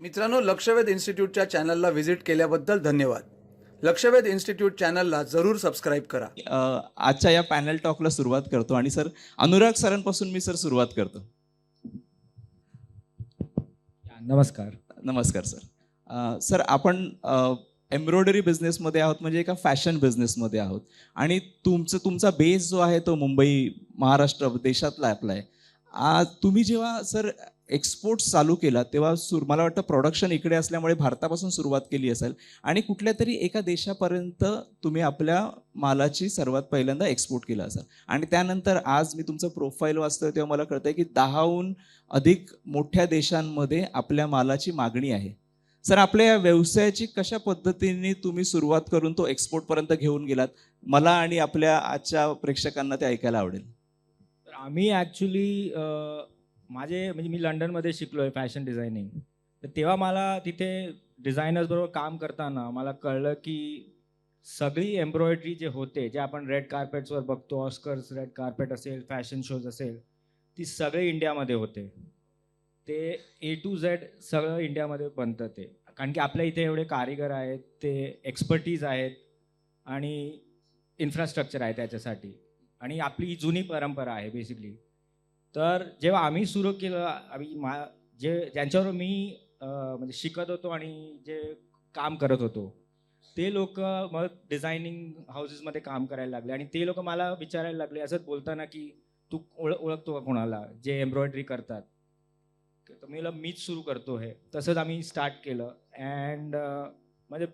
मित्रांनो, लक्षवेध इन्स्टिट्यूटच्या चॅनलला व्हिजिट केल्याबद्दल धन्यवाद. लक्षवेध इन्स्टिट्यूट चॅनलला जरूर सबस्क्राईब करा. आजच्या या पॅनल टॉकला सुरुवात करतो आणि सर अनुराग सरांपासून मी सर सुरुवात करतो. नमस्कार. नमस्कार सर. सर आपण एम्ब्रॉयडरी बिझनेसमध्ये आहोत, म्हणजे एका फॅशन बिझनेसमध्ये आहोत आणि तुमचा बेस जो आहे तो मुंबई महाराष्ट्र देशातला आपला आहे. तुम्ही जेव्हा सर एक्सपोर्ट्स चालू केला तेव्हा मला वाटतं प्रोडक्शन इकडे असल्यामुळे भारतापासून सुरुवात केली असेल आणि कुठल्या तरी एका देशापर्यंत तुम्ही आपल्या मालाची सर्वात पहिल्यांदा एक्सपोर्ट केला असेल आणि त्यानंतर आज मी तुमचं प्रोफाईल वाचतोय तेव्हा मला कळतंय की 10हून अधिक मोठ्या देशांमध्ये आपल्या मालाची मागणी आहे. सर, आपल्या या व्यवसायाची कशा पद्धतीने तुम्ही सुरुवात करून तो एक्सपोर्टपर्यंत घेऊन गेलात, मला आणि आपल्या आजच्या प्रेक्षकांना ते ऐकायला आवडेल. तर आम्ही ॲक्च्युली म्हणजे मी लंडनमध्ये शिकलो आहे फॅशन डिझायनिंग. तर तेव्हा मला तिथे डिझायनर्सबरोबर काम करताना मला कळलं की सगळी एम्ब्रॉयडरी जे होते, जे आपण रेड कार्पेट्सवर बघतो, ऑस्कर्स रेड कार्पेट असेल, फॅशन शोज असेल, ती सगळे इंडियामध्ये होते. ते ए टू झेड सगळं इंडियामध्ये बनतं ते. कारण की आपल्या इथे एवढे कारिगर आहेत, ते एक्सपर्टीज आहेत आणि इन्फ्रास्ट्रक्चर आहे त्याच्यासाठी आणि आपली ही जुनी परंपरा आहे बेसिकली. तर जेव्हा आम्ही सुरू केलं, ज्यांच्यावर मी म्हणजे शिकत होतो आणि जे काम करत होतो, ते लोक मग डिझायनिंग हाऊसेसमध्ये काम करायला लागले आणि ते लोक मला विचारायला लागले असंच बोलताना की तू ओळखतो का कोणाला जे एम्ब्रॉयडरी करतात. तर मीच सुरू करतो हे. तसंच आम्ही स्टार्ट केलं अँड म्हणजे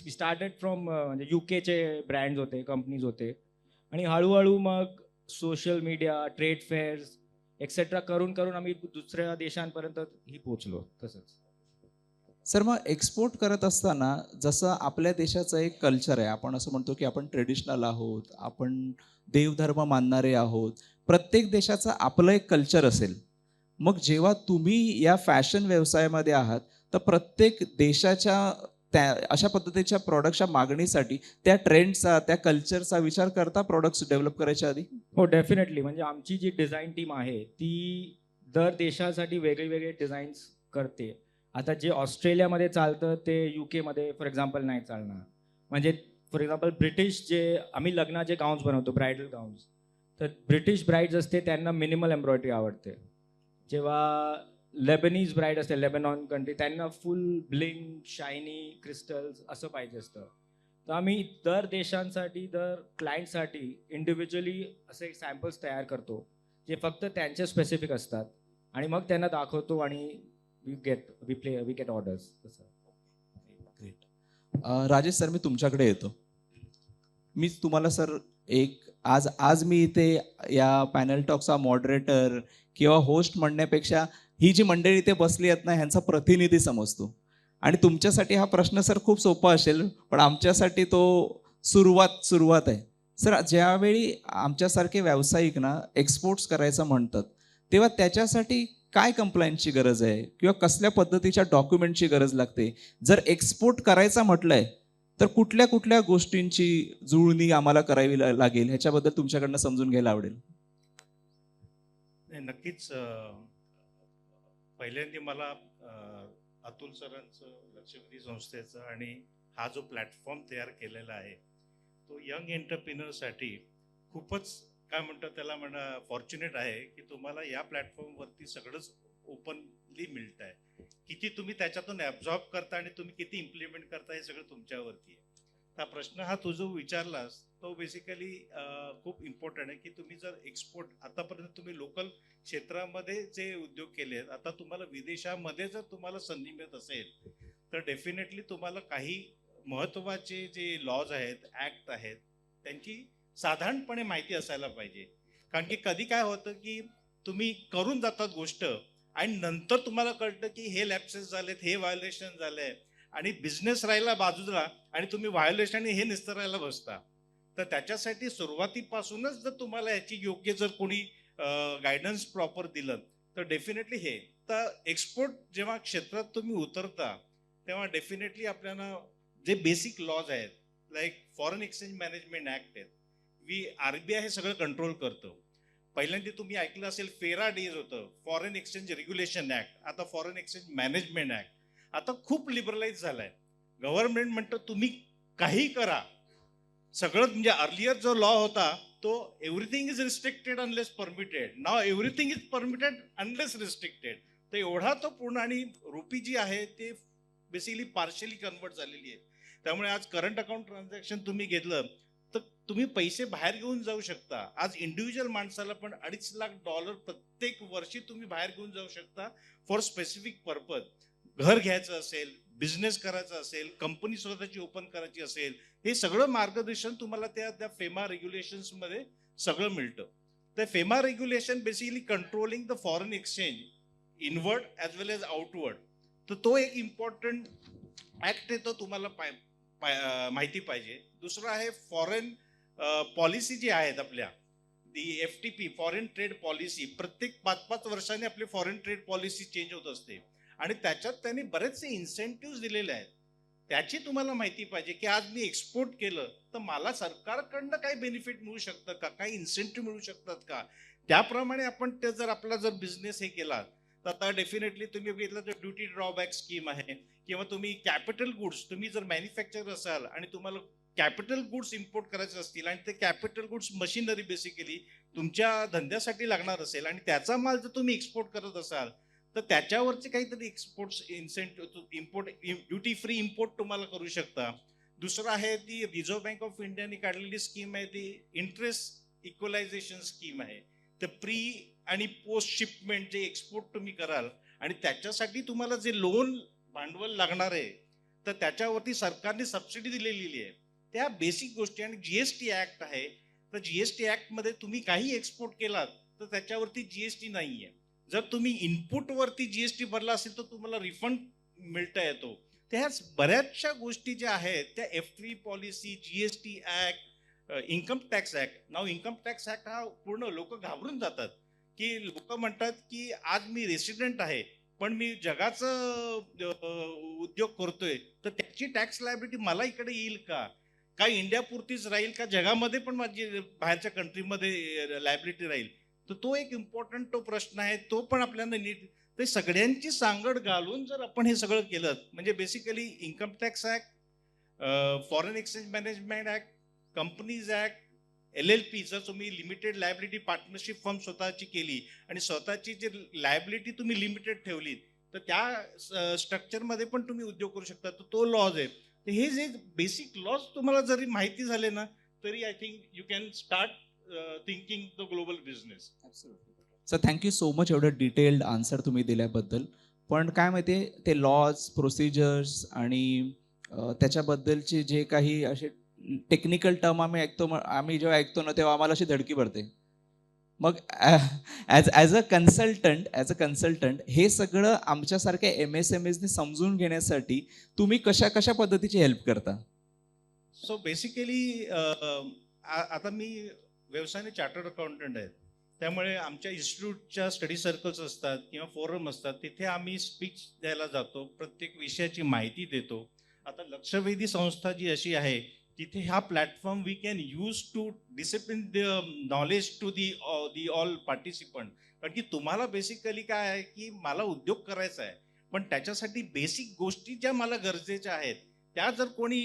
वी स्टार्टेड फ्रॉम म्हणजे युकेचे ब्रँड्स होते, कंपनीज होते आणि हळूहळू मग social media, trade fares etcetera करून करून आम्ही दुसऱ्या देशांपर्यंत ही पोचलो. तसंच सर, मग एक्सपोर्ट करत असताना जसं आपल्या देशाचं एक कल्चर आहे, आपण असं म्हणतो की आपण ट्रेडिशनल आहोत, आपण देवधर्म मानणारे आहोत, प्रत्येक देशाचं आपलं एक कल्चर असेल. मग जेव्हा तुम्ही या फॅशन व्यवसायामध्ये आहात तर प्रत्येक देशाच्या त्या अशा पद्धतीच्या प्रॉडक्टच्या मागणीसाठी त्या ट्रेंडचा, त्या कल्चरचा विचार करता प्रॉडक्ट्स डेव्हलप करायच्या आधी? हो, डेफिनेटली. म्हणजे आमची जी डिझाईन टीम आहे ती दर देशासाठी वेगळे वेगळे डिझाईन्स करते. आता जे ऑस्ट्रेलियामध्ये चालतं ते युकेमध्ये फॉर एक्झाम्पल नाही चालणार. म्हणजे फॉर एक्झाम्पल ब्रिटिश जे आम्ही लग्नाचे गाऊन्स बनवतो, ब्रायडल गाऊन्स, तर ब्रिटिश ब्राईड्स असते त्यांना मिनिमल एम्ब्रॉयडरी आवडते. जेव्हा लेबनीज ब्राईड असते, लेबनॉन कंट्री, त्यांना फुल ब्लिंग, शायनी, क्रिस्टल्स असं पाहिजे असतं. तर आम्ही दर देशांसाठी, दर क्लायंटसाठी इंडिव्हिज्युअली असे सॅम्पल्स तयार करतो, जे फक्त त्यांचे स्पेसिफिक असतात आणि मग त्यांना दाखवतो आणि वी गेट ऑर्डर्स. तसं. ग्रेट. राजेश सर, मी तुमच्याकडे येतो. मी तुम्हाला सर आज आज मी इथे या पॅनल टॉकचा मॉडरेटर किंवा होस्ट म्हणण्यापेक्षा ही जी मंडळी इथे बसली आहेत ना, ह्यांचा प्रतिनिधी समजतो आणि तुमच्यासाठी हा प्रश्न सर खूप सोपा असेल, पण आमच्यासाठी तो सुरुवात आहे. सर, ज्यावेळी आमच्यासारखे व्यावसायिक ना एक्सपोर्ट्स करायचं म्हणतात तेव्हा त्याच्यासाठी काय कंप्लायन्सची गरज आहे किंवा कसल्या पद्धतीच्या डॉक्युमेंटची गरज लागते? जर एक्सपोर्ट करायचा म्हटलंय तर कुठल्या कुठल्या गोष्टींची जुळणी आम्हाला करावी लागेल, ह्याच्याबद्दल तुमच्याकडनं समजून घ्यायला आवडेल. नक्कीच. पहिल्यांदा मला अतुल सरांचं, लक्षवेधी संस्थेचं आणि हा जो प्लॅटफॉर्म तयार केलेला आहे तो यंग एंटरप्रिनरसाठी खूपच काय म्हणतात त्याला फॉर्च्युनेट आहे की तुम्हाला या प्लॅटफॉर्मवरती सगळंच ओपनली मिळत आहे. किती तुम्ही त्याच्यातून ॲब्झॉर्ब करता आणि तुम्ही किती इम्प्लिमेंट करता हे सगळं तुमच्यावरती आहे. हा प्रश्न तू जो विचारलास तो बेसिकली खूप इम्पॉर्टंट आहे की तुम्ही जर एक्सपोर्ट आतापर्यंत तुम्ही लोकल क्षेत्रामध्ये जे उद्योग केले आहेत, आता तुम्हाला विदेशामध्ये जर तुम्हाला संधी मिळत असेल तर डेफिनेटली तुम्हाला काही महत्त्वाचे जे लॉज आहेत, ॲक्ट आहेत, त्यांची साधारणपणे माहिती असायला पाहिजे. कारण की कधी काय होतं की तुम्ही करून जातात गोष्ट आणि नंतर तुम्हाला कळतं की हे लॅप्सेस झालेत, हे व्हायोलेशन झालंय आणि बिझनेस राहिला बाजूला आणि तुम्ही व्हायोलेशन हे निस्तरायला बसता. तर त्याच्यासाठी सुरुवातीपासूनच जर तुम्हाला ह्याची योग्य जर कोणी गायडन्स प्रॉपर दिलं तर डेफिनेटली हे तर एक्सपोर्ट जेव्हा क्षेत्रात तुम्ही उतरता तेव्हा डेफिनेटली आपल्याला जे बेसिक लॉज आहेत, like foreign exchange management act आहेत, RBI हे सगळं कंट्रोल करतो. पहिल्यांदा तुम्ही ऐकलं असेल फेरा डेज होतं, फॉरेन एक्सचेंज रेग्युलेशन ऍक्ट, आता फॉरेन एक्सचेंज मॅनेजमेंट ऍक्ट. आता खूप लिबरलाइज झालाय. गव्हर्नमेंट म्हणतं तुम्ही काही करा, सगळं म्हणजे अर्लियर जो लॉ होता तो everything is restricted unless permitted, now everything is permitted unless restricted. तर एवढा तो पूर्ण, आणि रुपी जी आहे ते बेसिकली पार्शली कन्वर्ट झालेली आहे. त्यामुळे आज करंट अकाउंट ट्रान्झॅक्शन तुम्ही घेतलं तर तुम्ही पैसे बाहेर घेऊन जाऊ शकता. आज इंडिव्हिज्युअल माणसाला पण $2.5 लाख प्रत्येक वर्षी तुम्ही बाहेर घेऊन जाऊ शकता फॉर स्पेसिफिक पर्पज. घर घ्यायचं असेल, बिझनेस करायचा असेल, कंपनी स्वतःची ओपन करायची असेल, हे सगळं मार्गदर्शन तुम्हाला त्या फेमा रेग्युलेशन्स मध्ये सगळं मिळतं. तर FEMA regulation basically controlling the foreign exchange inward as well as outward. तर तो एक इम्पॉर्टंट ऍक्ट आहे, तो तुम्हाला माहिती पाहिजे. दुसरं आहे फॉरेन पॉलिसी जी आहेत आपल्या, दी FTP फॉरेन ट्रेड पॉलिसी. प्रत्येक 5-5 वर्षांनी आपली फॉरेन ट्रेड पॉलिसी चेंज होत असते आणि त्याच्यात त्यांनी बरेचसे इन्सेंटिव्ह दिलेले आहेत. त्याची तुम्हाला माहिती पाहिजे की आज मी एक्सपोर्ट केलं तर मला सरकारकडनं काही बेनिफिट मिळू शकतं का, काही इन्सेंटिव्ह मिळू शकतात का. त्याप्रमाणे आपण ते जर आपला जर बिझनेस हे केला तर आता डेफिनेटली तुम्ही बघितलं तर ड्युटी ड्रॉबॅक स्कीम आहे, किंवा तुम्ही कॅपिटल गुड्स, तुम्ही जर मॅन्युफॅक्चर असाल आणि तुम्हाला कॅपिटल गुड्स इम्पोर्ट करायचे असतील आणि ते कॅपिटल गुड्स मशिनरी बेसिकली तुमच्या धंद्यासाठी लागणार असेल आणि त्याचा माल जर तुम्ही एक्सपोर्ट करत असाल तर त्याच्यावरचे काहीतरी export incentive, import duty free import तुम्हाला करू शकता. दुसरं आहे ती रिझर्व्ह बँक ऑफ इंडियाने काढलेली स्कीम आहे, ती इंटरेस्ट इक्वलायझेशन स्कीम आहे. तर प्री आणि पोस्ट शिपमेंट जे एक्सपोर्ट तुम्ही कराल आणि त्याच्यासाठी तुम्हाला जे लोन भांडवल लागणार आहे तर त्याच्यावरती सरकारने सबसिडी दिलेली आहे. त्या बेसिक गोष्टी. आणि GST ऍक्ट आहे, तर GST ऍक्ट मध्ये तुम्ही काही एक्सपोर्ट केलात तर त्याच्यावरती GST नाहीये. जर तुम्ही इनपुट वरती GST भरला असेल तर तुम्हाला रिफंड मिळता येतो. त्या बऱ्याचशा गोष्टी ज्या आहेत त्या FTP policy, GST act, income tax act. नाव इन्कम टॅक्स ऍक्ट हा पूर्ण लोक घाबरून जातात की लोक म्हणतात की आज मी रेसिडेंट आहे पण मी जगाचं उद्योग करतोय तर त्याची टॅक्स लायबिलिटी मला इकडे येईल का, काय इंडिया पुरतीच राहील का, जगामध्ये पण माझी बाहेरच्या कंट्रीमध्ये लायबिलिटी राहील. तर तो एक इम्पॉर्टंट तो प्रश्न आहे, तो पण आपल्याला नीट. ते सगळ्यांची सांगड घालून जर आपण हे सगळं केलं म्हणजे basically income tax act, foreign exchange management act, companies act, LLP, जर तुम्ही लिमिटेड लायबिलिटी पार्टनरशिप फर्म स्वतःची केली आणि स्वतःची जी लायबिलिटी तुम्ही लिमिटेड ठेवली तर त्या स्ट्रक्चरमध्ये पण तुम्ही उद्योग करू शकता. तर तो लॉज आहे. तर हे जे बेसिक लॉज तुम्हाला जरी माहिती झाले ना तरी I think you can start thinking the global business. Sir thank you so much एवढं डिटेल्ड आन्सर तुम्ही दिल्याबद्दल. पण काय माहिती आहे, ते लॉज, प्रोसिजर्स आणि त्याच्याबद्दलचे जे काही असे टेक्निकल टर्म आम्ही जेव्हा ऐकतो ना तेव्हा आम्हाला अशी धडकी पडते. मग ॲज अ कन्सल्टंट हे सगळं आमच्यासारख्या MSMEsनी समजून घेण्यासाठी तुम्ही कशा कशा पद्धतीची हेल्प करता? सो बेसिकली आता मी व्यवसायाने चार्टर्ड अकाउंटंट आहे, त्यामुळे आमच्या इन्स्टिट्यूटच्या स्टडी सर्कल्स असतात किंवा फोरम असतात, तिथे आम्ही स्पीच द्यायला जातो, प्रत्येक विषयाची माहिती देतो. आता लक्षवेधी संस्था जी अशी आहे तिथे हा platform we can use to discipline the knowledge to the all participant. कारण की तुम्हाला बेसिकली काय आहे की मला उद्योग करायचा आहे पण त्याच्यासाठी बेसिक गोष्टी ज्या मला गरजेच्या आहेत त्या जर कोणी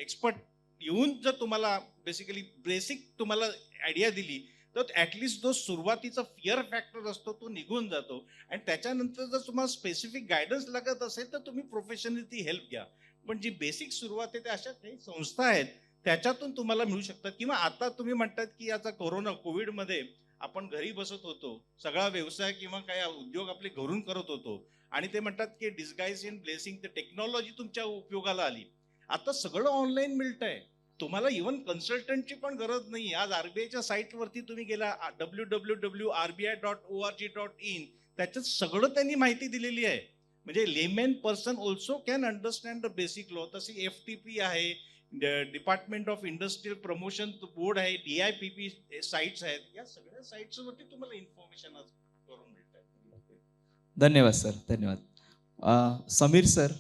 एक्सपर्ट येऊन जर तुम्हाला बेसिकली बेसिक तुम्हाला आयडिया दिली तर ॲटलिस्ट जो सुरुवातीचा फिअर फॅक्टर असतो तो निघून जातो. आणि त्याच्यानंतर जर तुम्हाला स्पेसिफिक गायडन्स लागत असेल तर तुम्ही प्रोफेशनली ती हेल्प घ्या. पण जी बेसिक सुरुवात आहे त्या अशा काही संस्था आहेत त्याच्यातून तुम्हाला मिळू शकतात. किंवा आता तुम्ही म्हणतात की आता कोविडमध्ये आपण घरी बसत होतो, सगळा व्यवसाय किंवा काय उद्योग आपले घरून करत होतो आणि ते म्हणतात की disguise in blessing, the technology तुमच्या उपयोगाला आली. आता सगळं ऑनलाईन मिळतंय, तुम्हाला इव्हन कन्सल्टंटची पण गरज नाही. आज RBIच्या साईटवरती तुम्ही गेला www.rbi.org.in, त्याच्यात सगळं त्यांनी माहिती दिलेली आहे. म्हणजे layman person also can understand the basic law. तशी FTP आहे, department of industrial promotion board आहे, DIPP साईट्स आहेत, या सगळ्या साईट्सवरती तुम्हाला इन्फॉर्मेशन करून मिळतात. धन्यवाद सर, धन्यवाद. समीर सर.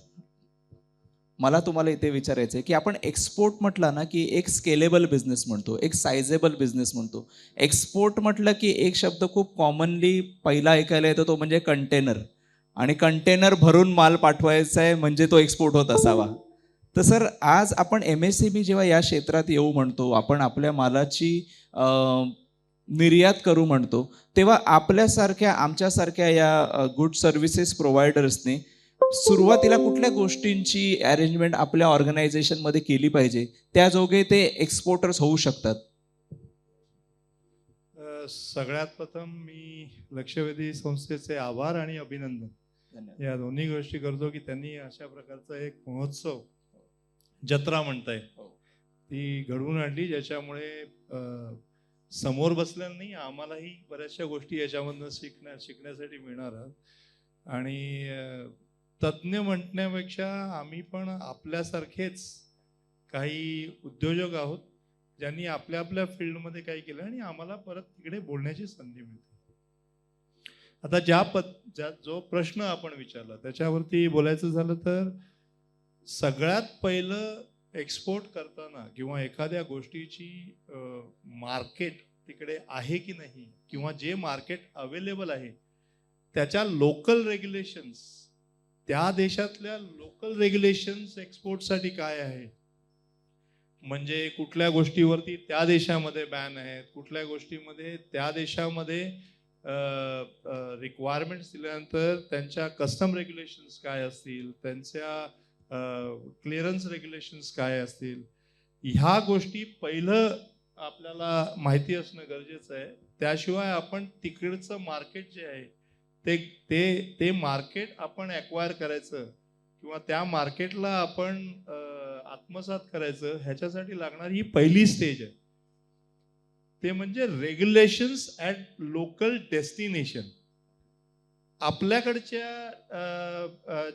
मला तुम्हाला इथे विचारायचं आहे की आपण एक्सपोर्ट म्हटलं ना की एक स्केलेबल बिझनेस म्हणतो, एक सायझेबल बिझनेस म्हणतो. एक्सपोर्ट म्हटलं की एक शब्द खूप कॉमनली पहिला ऐकायला येतो, तो म्हणजे कंटेनर. आणि कंटेनर भरून माल पाठवायचा आहे म्हणजे तो एक्सपोर्ट होत असावा. तर सर, आज आपण MSME जेव्हा या क्षेत्रात येऊ म्हणतो, आपण आपल्या मालाची निर्यात करू म्हणतो, तेव्हा आपल्यासारख्या आमच्यासारख्या या गुड सर्व्हिसेस प्रोव्हायडर्सने सुरुवातीला कुठल्या गोष्टींची अरेंजमेंट आपल्या ऑर्गनायझेशनमध्ये केली पाहिजे, त्याजोगे ते एक्सपोर्टर्स होऊ शकतात? सगळ्यात प्रथम मी लक्षवेधी संस्थेचे आभार आणि अभिनंदन या दोन्ही गोष्टी करतो की त्यांनी अशा प्रकारचा एक महोत्सव, जत्रा म्हणताय, ती घडवून आणली, ज्याच्यामुळे समोर बसल्यानं नाही, आम्हालाही बऱ्याचशा गोष्टी याच्यामधनं शिकण्यासाठी मिळणार आहेत. आणि तज्ज्ञ म्हणण्यापेक्षा आम्ही पण आपल्यासारखेच काही उद्योजक आहोत ज्यांनी आपल्या आपल्या फील्डमध्ये काही केलं आणि आम्हाला परत तिकडे बोलण्याची संधी मिळते. आता जो प्रश्न आपण विचारला त्याच्यावरती बोलायचं झालं तर सगळ्यात पहिलं एक्सपोर्ट करताना किंवा एखाद्या गोष्टीची मार्केट तिकडे आहे की नाही, किंवा जे मार्केट अवेलेबल आहे त्याच्या लोकल रेग्युलेशन्स, त्या देशातल्या लोकल रेग्युलेशन्स एक्सपोर्टसाठी काय आहे, म्हणजे कुठल्या गोष्टीवरती त्या देशामध्ये बॅन आहेत, कुठल्या गोष्टीमध्ये त्या देशामध्ये रिक्वायरमेंट्स दिल्यानंतर त्यांच्या कस्टम रेग्युलेशन्स काय असतील, त्यांच्या क्लिअरन्स रेग्युलेशन्स काय असतील, ह्या गोष्टी पहिलं आपल्याला माहिती असणं गरजेचं आहे. त्याशिवाय आपण तिकडचं मार्केट जे आहे ते मार्केट आपण ॲक्वायर करायचं किंवा त्या मार्केटला आपण आत्मसात करायचं, ह्याच्यासाठी लागणारी ही पहिली स्टेज आहे. ते म्हणजे रेग्युलेशन्स ॲट लोकल डेस्टिनेशन. आपल्याकडच्या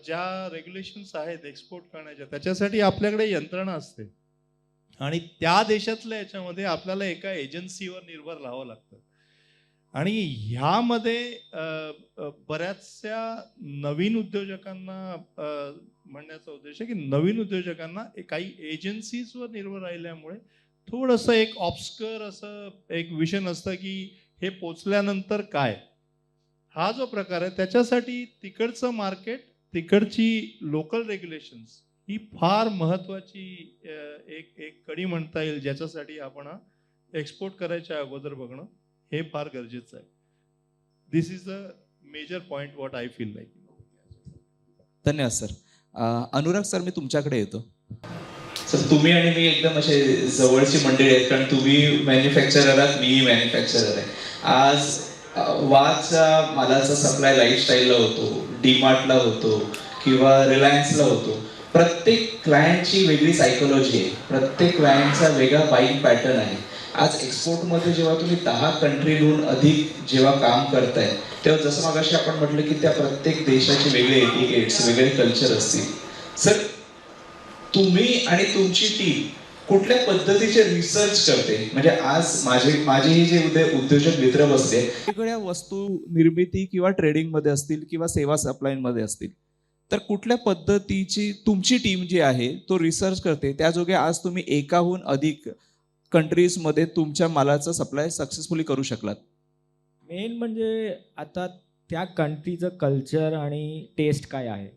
ज्या रेग्युलेशन्स आहेत एक्सपोर्ट करण्याच्या, त्याच्यासाठी आपल्याकडे यंत्रणा असते आणि त्या देशातल्या याच्यामध्ये आपल्याला एका एजन्सीवर निर्भर राहावं लागतं. आणि ह्यामध्ये बऱ्याचशा नवीन उद्योजकांना म्हणण्याचा उद्देश आहे की नवीन उद्योजकांना काही एजन्सीजवर निर्भर राहिल्यामुळे थोडंसं एक ऑब्स्कर असं एक विजन असतं की हे पोचल्यानंतर काय, हा जो प्रकार आहे त्याच्यासाठी तिकडचं मार्केट, तिकडची लोकल रेग्युलेशन्स ही फार महत्त्वाची एक कडी म्हणता येईल, ज्याच्यासाठी आपण एक्सपोर्ट करायच्या अगोदर बघणं हे फार गरजेचं आहे. This is the major point what I feel like. धन्यवाद सर. अनुराग सर, मी तुमच्याकडे येतो. सर, तुम्ही आणि मी एकदम असे जवळची मंडळी आहेत, कारण तुम्ही मॅन्युफॅक्चरर आहात, मीही मॅन्युफॅक्चरर आहे. आज वाजच्या मालाचा सप्लाय लाईफस्टाईलला होतो, डीमार्टला होतो किंवा रिलायन्सला होतो. प्रत्येक क्लायंटची वेगळी सायकोलॉजी आहे, प्रत्येक क्लायंटचा वेगळा बाईंग पॅटर्न आहे. आज एक्सपोर्टमध्ये जेव्हा तुम्ही 10 कंट्रीहून अधिक जेव्हा काम करताय, तेव्हा जसं मगाशी आपण म्हटलं की त्या प्रत्येक देशाचे वेगळे एटिकेट्स, वेगळे कल्चर असतील. सर, तुम्ही आणि तुमची टीम कुठल्या पद्धतीचे रिसर्च करते? म्हणजे आज माझे हे जे उद्योजक मित्र बसले, वेगवेगळ्या वस्तू निर्मिती किंवा ट्रेडिंगमध्ये असतील किंवा सेवा सप्लायमध्ये असतील, तर कुठल्या पद्धतीची तुमची टीम जी आहे तो रिसर्च करते, त्याजोगे आज तुम्ही एकाहून अधिक कंट्रीजमध्ये तुमच्या मालाचा सप्लाय सक्सेसफुली करू शकलात? मेन म्हणजे आता त्या कंट्रीचं कल्चर आणि टेस्ट काय आहे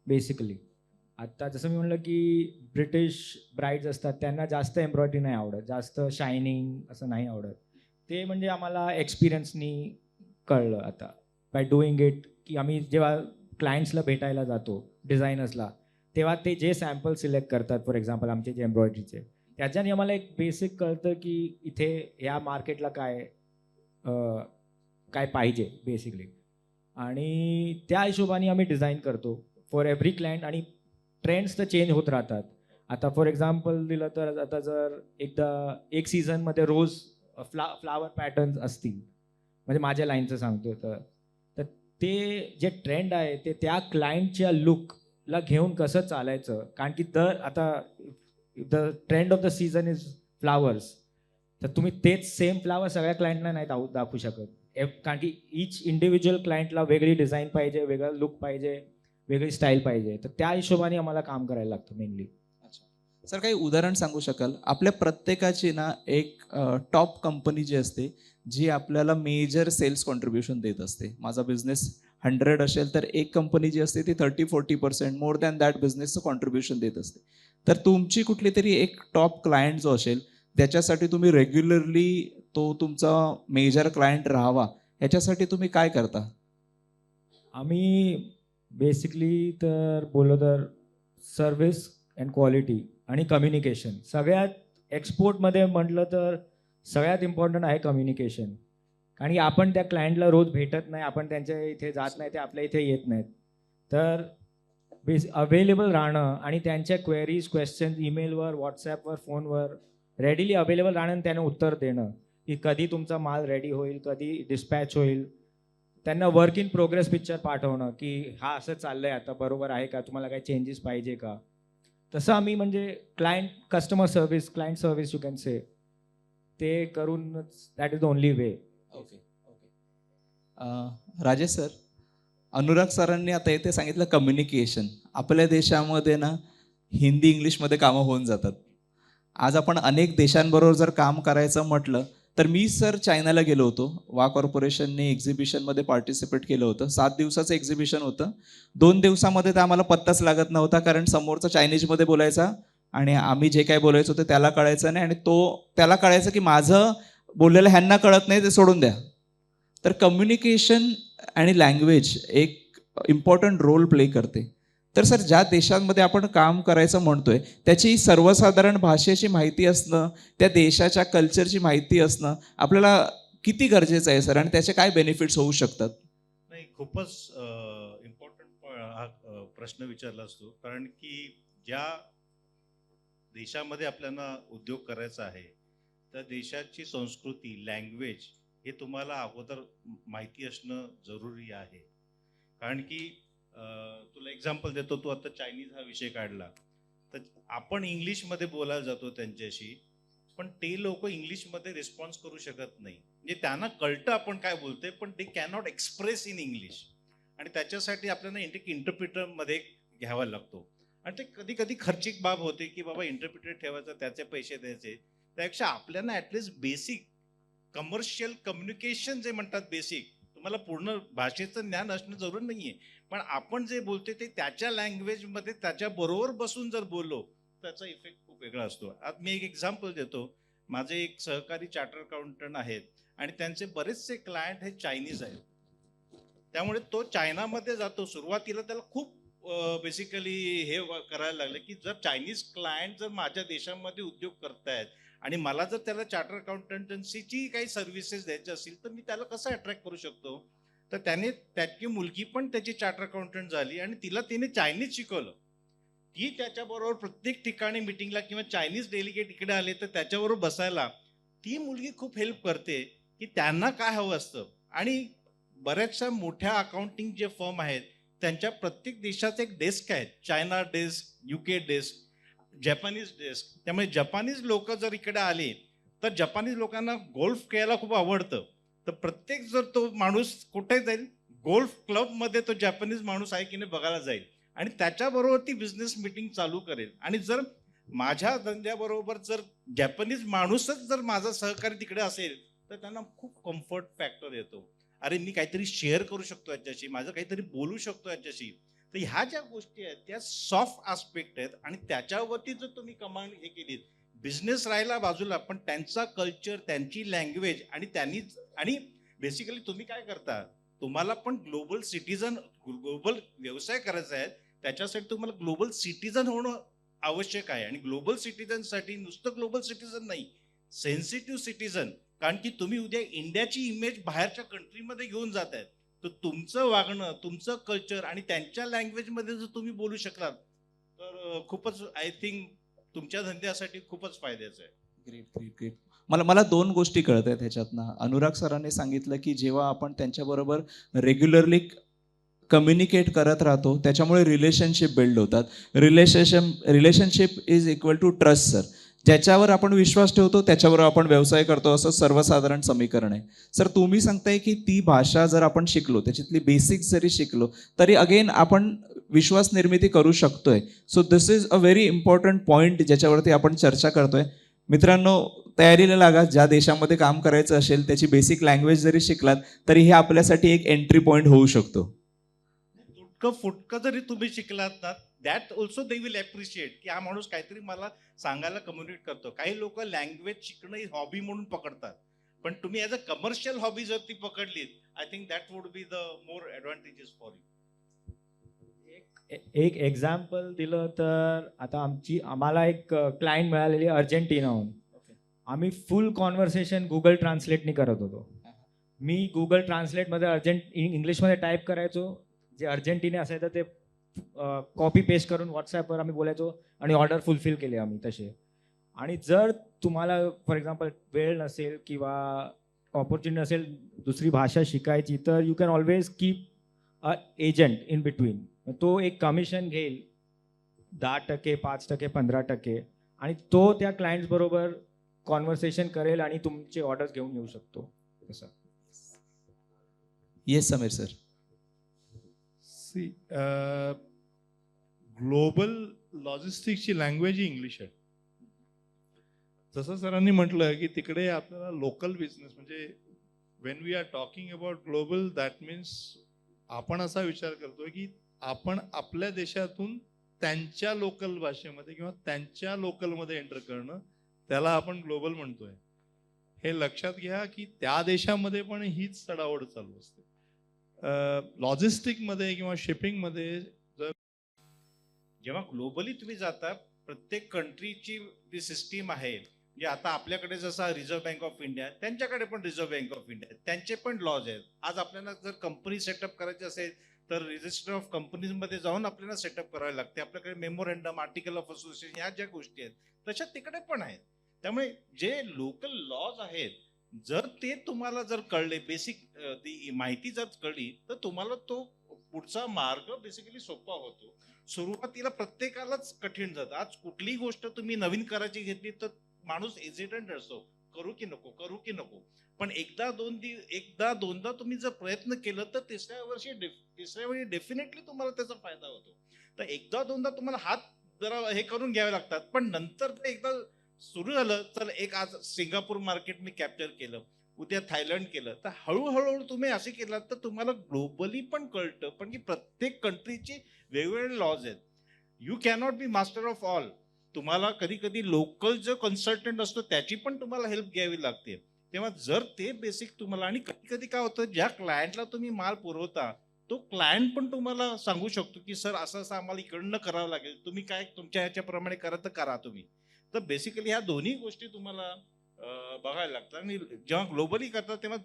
बेसिकली. आता जसं मी म्हणलं की ब्रिटिश ब्राईड्स असतात, त्यांना जास्त एम्ब्रॉयडरी नाही आवडत, जास्त शायनिंग असं नाही आवडत. ते म्हणजे आम्हाला एक्सपिरियन्सनी कळलं आता बाय डुईंग इट, की आम्ही जेव्हा क्लायंट्सला भेटायला जातो डिझायनर्सला, तेव्हा ते जे सॅम्पल सिलेक्ट करतात फॉर एक्झाम्पल आमचे जे एम्ब्रॉयडरीचे, त्याच्याने आम्हाला एक बेसिक कळतं की इथे या मार्केटला काय पाहिजे बेसिकली. आणि त्या हिशोबाने आम्ही डिझाईन करतो फॉर एव्हरी क्लायंट. आणि ट्रेंड्स तर चेंज होत राहतात. आता फॉर एक्झाम्पल दिलं तर आता जर एक सीझनमध्ये रोज फ्लावर पॅटर्न्स असतील, म्हणजे माझ्या लाईनचं सांगतो तर ते जे ट्रेंड आहे ते त्या क्लायंटच्या लुकला घेऊन कसं चालायचं, कारण की आता the trend of the season is flowers, तर तुम्ही तेच सेम फ्लावर सगळ्या क्लायंटला नाही दाखवू शकत, कारण की ईच इंडिव्हिज्युअल क्लायंटला वेगळी डिझाईन पाहिजे, वेगळा लुक पाहिजे. वेगळी स्टाईल पाहिजे, तर त्या हिशोबाने आम्हाला काम करायला लागतं मेनली. सर काही उदाहरण सांगू शकाल? आपल्या प्रत्येकाची ना एक टॉप कंपनी जी असते जी आपल्याला मेजर सेल्स कॉन्ट्रीब्युशन देत असते. माझा बिझनेस 100 असेल तर एक कंपनी जी असते ती 30-40% मोर दॅन दॅट बिझनेसचं कॉन्ट्रीब्युशन देत असते. तर तुमची कुठली तरी एक टॉप क्लायंट जो असेल त्याच्यासाठी तुम्ही रेग्युलरली तो तुमचा मेजर क्लायंट राहावा ह्याच्यासाठी तुम्ही काय करता? आम्ही बेसिकली तर बोललो तर सर्व्हिस अँड क्वालिटी आणि कम्युनिकेशन, सगळ्यात एक्सपोर्टमध्ये म्हटलं तर सगळ्यात इम्पॉर्टंट आहे कम्युनिकेशन. कारण की आपण त्या क्लायंटला रोज भेटत नाही, आपण त्यांच्या इथे जात नाही, ते आपल्या इथे येत नाहीत. तर अवेलेबल राहणं आणि त्यांच्या क्वेरीज क्वेश्चन्स ईमेलवर, व्हॉट्सॲपवर, फोनवर रेडीली अवेलेबल राहणं आणि त्यांना उत्तर देणं की कधी तुमचा माल रेडी होईल, कधी डिस्पॅच होईल. त्यांना वर्क इन प्रोग्रेस पिक्चर पाठवणं की हा असं चाललंय आता, बरोबर आहे का, तुम्हाला काही चेंजेस पाहिजे का. तसं आम्ही म्हणजे client customer service, client service you can say, ते करून that is the only way. Okay. Rajesh sir, Anurag सरांनी आता इथे सांगितलं कम्युनिकेशन. आपल्या देशामध्ये ना हिंदी इंग्लिशमध्ये कामं होऊन जातात. आज आपण अनेक देशांबरोबर जर काम करायचं म्हटलं तर मी सर चायनाला गेलो होतो. वा कॉर्पोरेशनने एक्झिबिशनमध्ये पार्टिसिपेट केलं होतं. 7 दिवसाचं एक्झिबिशन होतं. 2 दिवसामध्ये तर आम्हाला पत्ताच लागत नव्हता, कारण समोरचा चायनीजमध्ये बोलायचा आणि आम्ही जे काय बोलायचो ते त्याला कळायचं नाही, आणि त्याला कळायचं की माझं बोललेलं ह्यांना कळत नाही, ते सोडून द्या. तर कम्युनिकेशन आणि लँग्वेज एक इम्पॉर्टंट रोल प्ले करते. तर सर, ज्या देशांमध्ये आपण काम करायचं म्हणतोय त्याची सर्वसाधारण भाषेची माहिती असणं, त्या देशाच्या कल्चरची माहिती असणं आपल्याला किती गरजेचं आहे सर, आणि त्याचे काय बेनिफिट्स होऊ शकतात? नाही, खूपच इम्पॉर्टंट हा प्रश्न विचारला असतो. कारण की ज्या देशामध्ये आपल्याला उद्योग करायचा आहे त्या देशाची संस्कृती, लँग्वेज हे तुम्हाला अगोदर माहिती असणं जरुरी आहे. कारण की तुला एक्झाम्पल देतो, तू आता चायनीज हा विषय काढला, तर आपण इंग्लिशमध्ये बोलायला जातो त्यांच्याशी, पण ते लोक इंग्लिशमध्ये रिस्पॉन्स करू शकत नाही. म्हणजे त्यांना कळतं आपण काय बोलतोय, पण ते कॅनॉट एक्सप्रेस इन इंग्लिश, आणि त्याच्यासाठी आपल्याला इंटरप्रिटरमध्ये घ्यावा लागतो. आणि ते कधी कधी खर्चिक बाब होते की बाबा इंटरप्रिटर ठेवायचं, त्याचे पैसे द्यायचे. त्यापेक्षा आपल्याला ॲटलिस्ट बेसिक कमर्शियल कम्युनिकेशन जे म्हणतात, बेसिक, तुम्हाला पूर्ण भाषेचं ज्ञान असणं जरूर नाही आहे, पण आपण जे बोलतोय ते त्याच्या लँग्वेजमध्ये त्याच्याबरोबर बसून जर बोललो त्याचा इफेक्ट खूप वेगळा असतो. आज मी एक एक्झाम्पल देतो. माझे एक सहकारी चार्टर अकाउंटंट आहेत आणि त्यांचे बरेचसे क्लायंट हे चायनीज आहेत. त्यामुळे तो चायनामध्ये जातो. सुरुवातीला त्याला खूप बेसिकली हे करायला लागलं की जर चायनीज क्लायंट जर माझ्या देशामध्ये उद्योग करतायत आणि मला जर त्याला चार्टर अकाउंटन्सीची काही सर्व्हिसेस द्यायची असतील तर मी त्याला कसं अट्रॅक्ट करू शकतो. तर त्याने त्याची मुलगी पण त्याची चार्टर अकाउंटंट झाली आणि तिने चायनीज शिकवलं. ती त्याच्याबरोबर प्रत्येक ठिकाणी मिटिंगला किंवा चायनीज डेलिगेट इकडे आले तर त्याच्याबरोबर बसायला ती मुलगी खूप हेल्प करते की त्यांना काय हवं असतं. आणि बऱ्याचशा मोठ्या अकाउंटिंग जे फर्म आहेत त्यांच्या प्रत्येक देशात एक डेस्क आहे, China desk, UK desk, Japanese desk. त्यामुळे जपानीज लोक जर इकडे आले तर जपानीज लोकांना गोल्फ खेळायला खूप आवडतं. तर प्रत्येक जर तो माणूस कुठे जाईल, गोल्फ क्लबमध्ये तो जपानीज माणूस आहे की नाही बघायला जाईल आणि त्याच्याबरोबर ती बिझनेस मीटिंग चालू करेल. आणि जर माझ्या धंद्याबरोबर जर जपानीज माणूसच जर माझा सहकारी तिकडे असेल तर त्यांना खूप कम्फर्ट फॅक्टर येतो. अरे, मी काहीतरी शेअर करू शकतो याच्याशी, माझं काहीतरी बोलू शकतो याच्याशी. तर ह्या ज्या गोष्टी आहेत त्या सॉफ्ट आस्पेक्ट आहेत आणि त्याच्यावरती जर तुम्ही कमांड हे केलीत, बिझनेस राहिला बाजूला, पण त्यांचा कल्चर, त्यांची लँग्वेज आणि बेसिकली तुम्ही काय करता, तुम्हाला पण ग्लोबल सिटीजन, ग्लोबल व्यवसाय करायचा आहे, त्याच्यासाठी तुम्हाला ग्लोबल सिटीजन होणं आवश्यक आहे. आणि ग्लोबल सिटीजनसाठी नुसतं ग्लोबल सिटीजन नाही, सेन्सिटिव्ह सिटीजन. कारण की तुम्ही उद्या इंडियाची इमेज बाहेरच्या कंट्रीमध्ये घेऊन जात आहेत, तर तुमचं वागणं, तुमचं कल्चर आणि त्यांच्या लँग्वेजमध्ये जर तुम्ही बोलू शकलात तर खूपच, आय थिंक, तुमच्या धंद्यासाठी खूपच फायद्याचं आहे. Great great great. मला 2 गोष्टी कळत आहेत ह्याच्यातनं. अनुराग सरांनी सांगितलं की जेव्हा आपण त्यांच्याबरोबर रेग्युलरली कम्युनिकेट करत राहतो त्याच्यामुळे रिलेशनशिप बिल्ड होतात. Relationship is equal to trust sir. ज्याच्यावर आपण विश्वास ठेवतो त्याच्यावर आपण व्यवसाय करतो, असं सर्वसाधारण समीकरण आहे. सर तुम्ही सांगताय की ती भाषा जर आपण शिकलो, त्याच्यातली बेसिक्स जरी शिकलो, तरी अगेन आपण विश्वास निर्मिती करू शकतोय. So this is a very important point ज्याच्यावरती आपण चर्चा करतोय. मित्रांनो, तयारीला लागा. ज्या देशामध्ये काम करायचं असेल त्याची बेसिक लँग्वेज जरी शिकलात तरी हे आपल्यासाठी एक एंट्री पॉईंट होऊ शकतो. तुटकं फुटकं जरी तुम्ही शिकलात ना, that also they will appreciate की हा माणूस काहीतरी मला सांगायला कम्युनिकेट करतो. काही लोक लँग्वेज शिकणं ही हॉबी म्हणून पकडतात, पण तुम्ही ॲज अ कमर्शियल हॉबी जर ती पकडलीत, I think that would be the more advantages for you. एक एक्झाम्पल दिलं तर आता आम्हाला एक क्लायंट मिळालेली अर्जेंटिनाहून. आम्ही फुल कॉन्व्हर्सेशन गुगल ट्रान्सलेटनी करत होतो. मी गुगल ट्रान्सलेटमध्ये इंग्लिशमध्ये टाईप करायचो, जे अर्जेंटिना असायचं ते कॉपी पेस्ट करून व्हॉट्सॲपवर आम्ही बोलायचो आणि ऑर्डर फुलफिल केली आम्ही तसे. आणि जर तुम्हाला फॉर एक्झाम्पल वेळ नसेल किंवा ऑपॉर्च्युनिटी नसेल दुसरी भाषा शिकायची, तर you can always keep a agent in between. तो एक कमिशन घेईल 10%, 5%, 15%, आणि तो त्या क्लायंट्स बरोबर कॉन्व्हर्सेशन करेल आणि तुमचे ऑर्डर्स घेऊन येऊ शकतो. तसं. Yes Sameer sir. ग्लोबल लॉजिस्टिक्सची लँग्वेज ही इंग्लिश आहे. जसं सरांनी म्हटलं की तिकडे आपल्याला लोकल बिझनेस म्हणजे when we are talking about global, that means आपण असा विचार करतोय की आपण आपल्या देशातून त्यांच्या लोकल भाषेमध्ये किंवा त्यांच्या लोकलमध्ये एंटर करणं, त्याला आपण ग्लोबल म्हणतोय. हे लक्षात घ्या की त्या देशामध्ये पण हीच चढाओढ चालू असते. लॉजिस्टिकमध्ये किंवा शिपिंगमध्ये जेव्हा ग्लोबली तुम्ही जाता, प्रत्येक कंट्रीची जी सिस्टीम आहे, जे आता आपल्याकडे जसा रिझर्व्ह बँक ऑफ इंडिया, त्यांच्याकडे पण रिझर्व्ह बँक ऑफ इंडिया, त्यांचे पण लॉज आहेत. आज आपल्याला जर कंपनी सेटअप करायची असेल तर रजिस्टर ऑफ कंपनीजमध्ये जाऊन आपल्याला सेटअप करावे लागते. आपल्याकडे मेमोरंडम, आर्टिकल ऑफ असोसिएशन, ह्या ज्या गोष्टी आहेत तशा तिकडे पण आहेत. त्यामुळे जे लोकल लॉज आहेत, जर ते तुम्हाला जर कळले, बेसिक ती माहिती जर कळली, तर तुम्हाला तो पुढचा मार्ग बेसिकली सोपा होतो. सुरुवातीला प्रत्येकालाच कठीण जातं. आज कुठलीही गोष्ट तुम्ही नवीन करायची घेतली तर माणूस हेजिटंट असतो, करू की नको, करू की नको. पण एकदा दोनदा तुम्ही जर प्रयत्न केलं तर तिसऱ्या वेळी डेफिनेटली तुम्हाला त्याचा फायदा होतो. तर एकदा दोनदा तुम्हाला हात जरा हे करून घ्यावे लागतात, पण नंतर ते एकदा सुरू झालं, तर एक आज सिंगापूर मार्केट मी कॅप्चर केलं, उद्या थायलंड केलं, तर हळूहळू तुम्ही असे केलं तर तुम्हाला ग्लोबली पण कळतं. पण की प्रत्येक कंट्रीची वेगवेगळे लॉज आहेत. You cannot be master of all. तुम्हाला कधी कधी लोकल जो कन्सल्टंट असतो त्याची पण तुम्हाला हेल्प घ्यावी लागते. तेव्हा जर ते बेसिक तुम्हाला, आणि कधी कधी काय होतं, ज्या क्लायंटला तुम्ही माल पुरवता तो क्लायंट पण तुम्हाला सांगू शकतो की सर असं असं आम्हाला इकडनं करावं लागेल, तुम्ही काय तुमच्या ह्याच्याप्रमाणे करा तर करा तुम्ही. तर बेसिकली ह्या दोन्ही गोष्टी तुम्हाला बघायला लागतात. आणि जेव्हा ग्लोबली करतात तेव्हा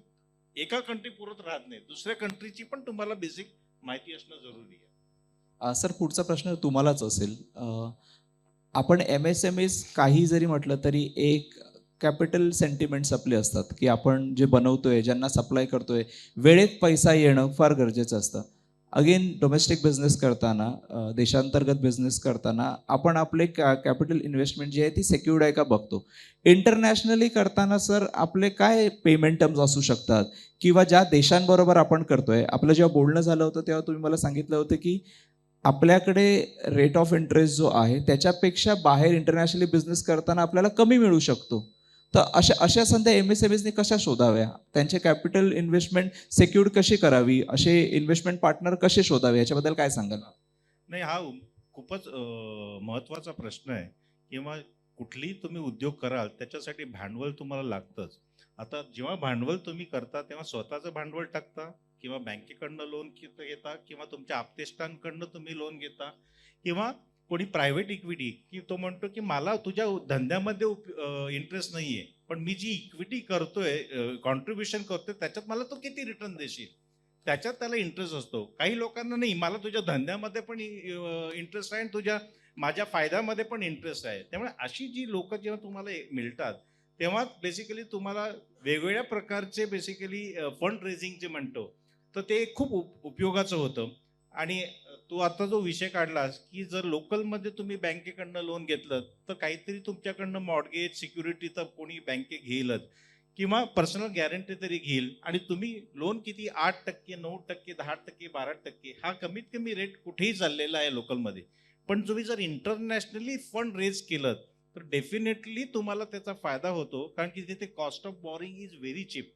एका कंट्री पुरत राहत नाही, दुसऱ्या कंट्रीची पण तुम्हाला बेसिक माहिती असणं जरुरी आहे. सर पुढचा प्रश्न तुम्हालाच असेल. आपण MSMEs काही जरी म्हटलं तरी एक कॅपिटल सेंटिमेंट्स आपले असतात की आपण जे बनवतोय, ज्यांना सप्लाय करतोय, वेळेत पैसा येणं फार गरजेचं असतं. अगेन डोमेस्टिक बिझनेस करताना, देशांतर्गत बिझनेस करताना आपण आपले कॅपिटल इन्व्हेस्टमेंट जी आहे ती सेक्युर्ड आहे का बघतो. इंटरनॅशनली करताना सर आपले काय पेमेंट टर्म्स असू शकतात, किंवा ज्या देशांबरोबर आपण करतोय, आपलं जेव्हा बोलणं झालं होतं तेव्हा तुम्ही मला सांगितलं होतं की आपल्याकडे रेट ऑफ इंटरेस्ट जो आहे त्याच्यापेक्षा बाहेर इंटरनॅशनली बिझनेस करताना आपल्याला कमी मिळू शकतो. तर अशा संध्या MSMEsनी कशा शोधाव्या, त्यांचे कॅपिटल इन्व्हेस्टमेंट सेक्युर्ड कशी करावी, असे इन्व्हेस्टमेंट पार्टनर कसे शोधावे, याच्याबद्दल काय सांगाल? नाही, हा खूपच महत्त्वाचा प्रश्न आहे. किंवा कुठलीही तुम्ही उद्योग कराल त्याच्यासाठी भांडवल तुम्हाला लागतंच. आता जेव्हा भांडवल तुम्ही करता तेव्हा स्वतःचं भांडवल टाकता, किंवा बँकेकडनं लोन घेता, किंवा तुमच्या आप्तेष्टांकडनं तुम्ही लोन घेता, किंवा कोणी प्रायव्हेट इक्विटी, की तो म्हणतो की मला तुझ्या धंद्यामध्ये इंटरेस्ट नाही आहे, पण मी जी इक्विटी करतोय, कॉन्ट्रीब्युशन करतोय, त्याच्यात मला तो किती रिटर्न देशील, त्याच्यात त्याला इंटरेस्ट असतो. काही लोकांना नाही, मला तुझ्या धंद्यामध्ये पण इंटरेस्ट आहे आणि माझ्या फायद्यामध्ये पण इंटरेस्ट आहे. त्यामुळे अशी जी लोक जेव्हा तुम्हाला मिळतात तेव्हा बेसिकली तुम्हाला वेगवेगळ्या प्रकारचे बेसिकली फंड रेझिंग जे म्हणतो, तर ते खूप उपयोगाचं होतं. आणि तू आता जो विषय काढलास की जर लोकलमध्ये तुम्ही बँकेकडनं लोन घेतलं तर काहीतरी तुमच्याकडनं मॉर्गेज सिक्युरिटी तर कोणी बँके घेईलच किंवा पर्सनल गॅरंटी तरी घेईल आणि तुम्ही लोन किती 8%, 9%, 10%, 12% हा कमीत कमी रेट कुठेही चाललेला आहे लोकलमध्ये. पण तुम्ही जर इंटरनॅशनली फंड रेज केलं तर डेफिनेटली तुम्हाला त्याचा फायदा होतो कारण की तिथे cost of borrowing is very cheap.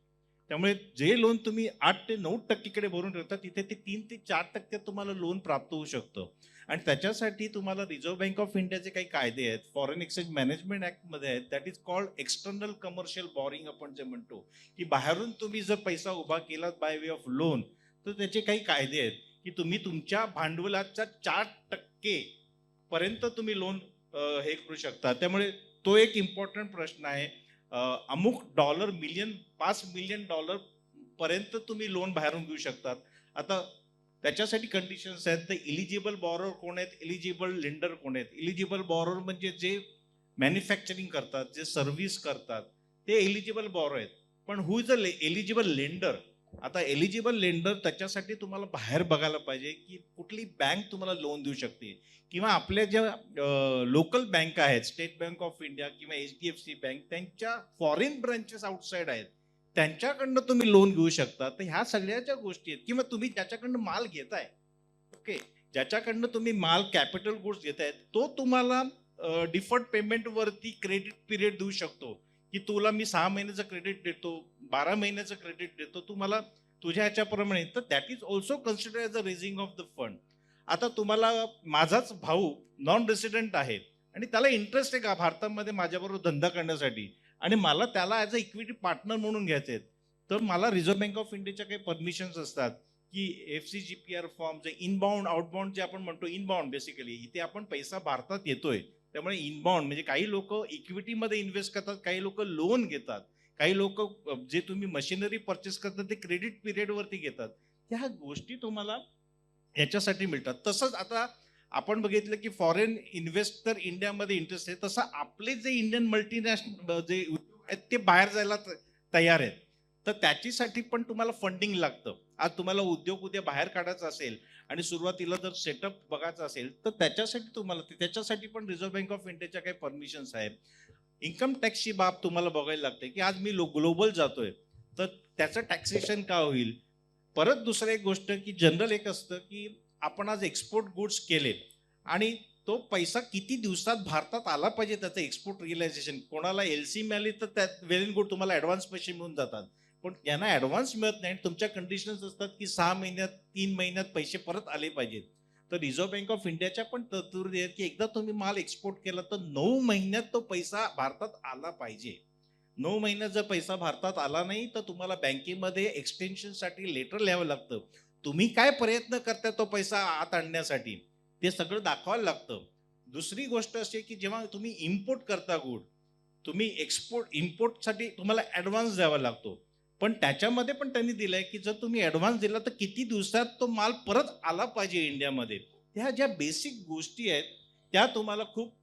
त्यामुळे जे लोन तुम्ही 8 ते 9% भरून ठेवता तिथे ते 3 ते 4% तुम्हाला लोन प्राप्त होऊ शकतं. आणि त्याच्यासाठी तुम्हाला रिझर्व्ह बँक ऑफ इंडियाचे काही कायदे आहेत, फॉरेन एक्सचेंज मॅनेजमेंट ऍक्टमध्ये आहेत, that is called external commercial borrowing आपण जे म्हणतो, की बाहेरून तुम्ही जर पैसा उभा केलात बाय वे ऑफ लोन तर त्याचे काही कायदे आहेत की तुम्ही तुमच्या भांडवलाच्या 4% पर्यंत तुम्ही लोन हे करू शकता. त्यामुळे तो एक इम्पॉर्टंट प्रश्न आहे. अमुक $5 मिलियन पर्यंत तुम्ही लोन बाहेरून घेऊ शकतात. आता त्याच्यासाठी कंडिशन्स आहेत. तर इलिजिबल बॉरोर कोण आहेत, इलिजिबल लेंडर कोण आहेत. इलिजिबल बॉरोर म्हणजे जे मॅन्युफॅक्चरिंग करतात, जे सर्व्हिस करतात ते एलिजिबल बॉरो आहेत. पण हु इज अ एलिजिबल लेंडर. आता एलिजिबल लेंडर त्याच्यासाठी तुम्हाला बाहेर बघायला पाहिजे की कुठली बँक तुम्हाला लोन देऊ शकते किंवा आपल्या ज्या लोकल बँक आहेत, स्टेट बँक ऑफ इंडिया किंवा HDFC बँक, त्यांच्या फॉरेन ब्रांचेस आउटसाइड आहेत, त्यांच्याकडनं तुम्ही लोन घेऊ शकता. तर ह्या सगळ्या ज्या गोष्टी आहेत किंवा तुम्ही ज्याच्याकडनं माल घेताय, ओके, ज्याच्याकडनं तुम्ही माल कॅपिटल गुड्स घेताय तो तुम्हाला डिफर्ड पेमेंट वरती क्रेडिट पिरियड देऊ शकतो की तुला मी 6 महिन्याचं क्रेडिट देतो, 12 महिन्याचं क्रेडिट देतो, तुम्हाला तुझ्या ह्याच्याप्रमाणे. तर that is also consider as a raising of the fund. आता तुम्हाला माझाच भाऊ नॉन रेसिडेंट आहे आणि त्याला इंटरेस्ट आहे का भारतामध्ये माझ्याबरोबर धंदा करण्यासाठी आणि मला त्याला ॲज अ इक्विटी पार्टनर म्हणून घ्यायचे आहेत, तर मला रिझर्व्ह बँक ऑफ इंडियाच्या काही परमिशन्स असतात की FCGPR फॉर्म, जे इनबाउंड आउटबाउंड जे आपण म्हणतो, इनबाउंड बेसिकली इथे आपण पैसा भारतात येतोय त्यामुळे इनबाउंड म्हणजे काही लोक इक्विटीमध्ये इन्व्हेस्ट करतात, काही लोक लोन घेतात, काही लोक जे तुम्ही मशिनरी परचेस करतात ते क्रेडिट पिरियडवरती घेतात. ह्या गोष्टी तुम्हाला याच्यासाठी मिळतात. तसंच आता आपण बघितलं की फॉरेन इन्व्हेस्टर इंडियामध्ये इंटरेस्ट आहे, तसं आपले जे इंडियन मल्टीनॅशनल जे उद्योग आहेत ते बाहेर जायला तयार आहेत. तर त्याच्यासाठी पण तुम्हाला फंडिंग लागतं. आज तुम्हाला उद्योग उद्या बाहेर काढायचा असेल आणि सुरुवातीला जर सेटअप बघायचा असेल तर त्याच्यासाठी पण रिझर्व्ह बँक ऑफ इंडियाच्या काही परमिशन्स आहेत. इन्कम टॅक्सची बाब तुम्हाला बघायला लागते की आज मी ग्लोबल जातोय तर त्याचं टॅक्सेशन का होईल. परत दुसरं एक गोष्ट की जनरल एक असतं की आपण आज एक्सपोर्ट गुड्स केले आणि तो पैसा किती दिवसात भारतात आला पाहिजे त्याचं एक्सपोर्ट रिअलायझेशन. कोणाला LC मिळाली तर त्यात वेल अँड गुड, तुम्हाला ॲडव्हान्स पैसे मिळून जातात. पण ज्यांना ॲडव्हान्स मिळत नाही, तुमच्या कंडिशन्स असतात की 6 महिन्यात 3 महिन्यात पैसे परत आले पाहिजेत. तर रिझर्व्ह बँक ऑफ इंडियाच्या पण तरतुदी आहेत की एकदा तुम्ही माल एक्सपोर्ट केला तर 9 महिन्यात तो पैसा भारतात आला पाहिजे. 9 महिन्यात जर पैसा भारतात आला नाही तर तुम्हाला बँकेमध्ये एक्सटेन्शनसाठी लेटर लिहावं लागतं. तुम्ही काय प्रयत्न करताय तो पैसा आत आणण्यासाठी ते सगळं दाखवायला लागतं. दुसरी गोष्ट अशी की जेव्हा तुम्ही इम्पोर्ट करता गुड, तुम्ही इम्पोर्टसाठी तुम्हाला ॲडव्हान्स द्यावा लागतो. पण त्याच्यामध्ये पण त्यांनी दिलंय की जर तुम्ही ॲडव्हान्स दिला तर किती दिवसात तो माल परत आला पाहिजे इंडियामध्ये. ह्या ज्या बेसिक गोष्टी आहेत त्या तुम्हाला खूप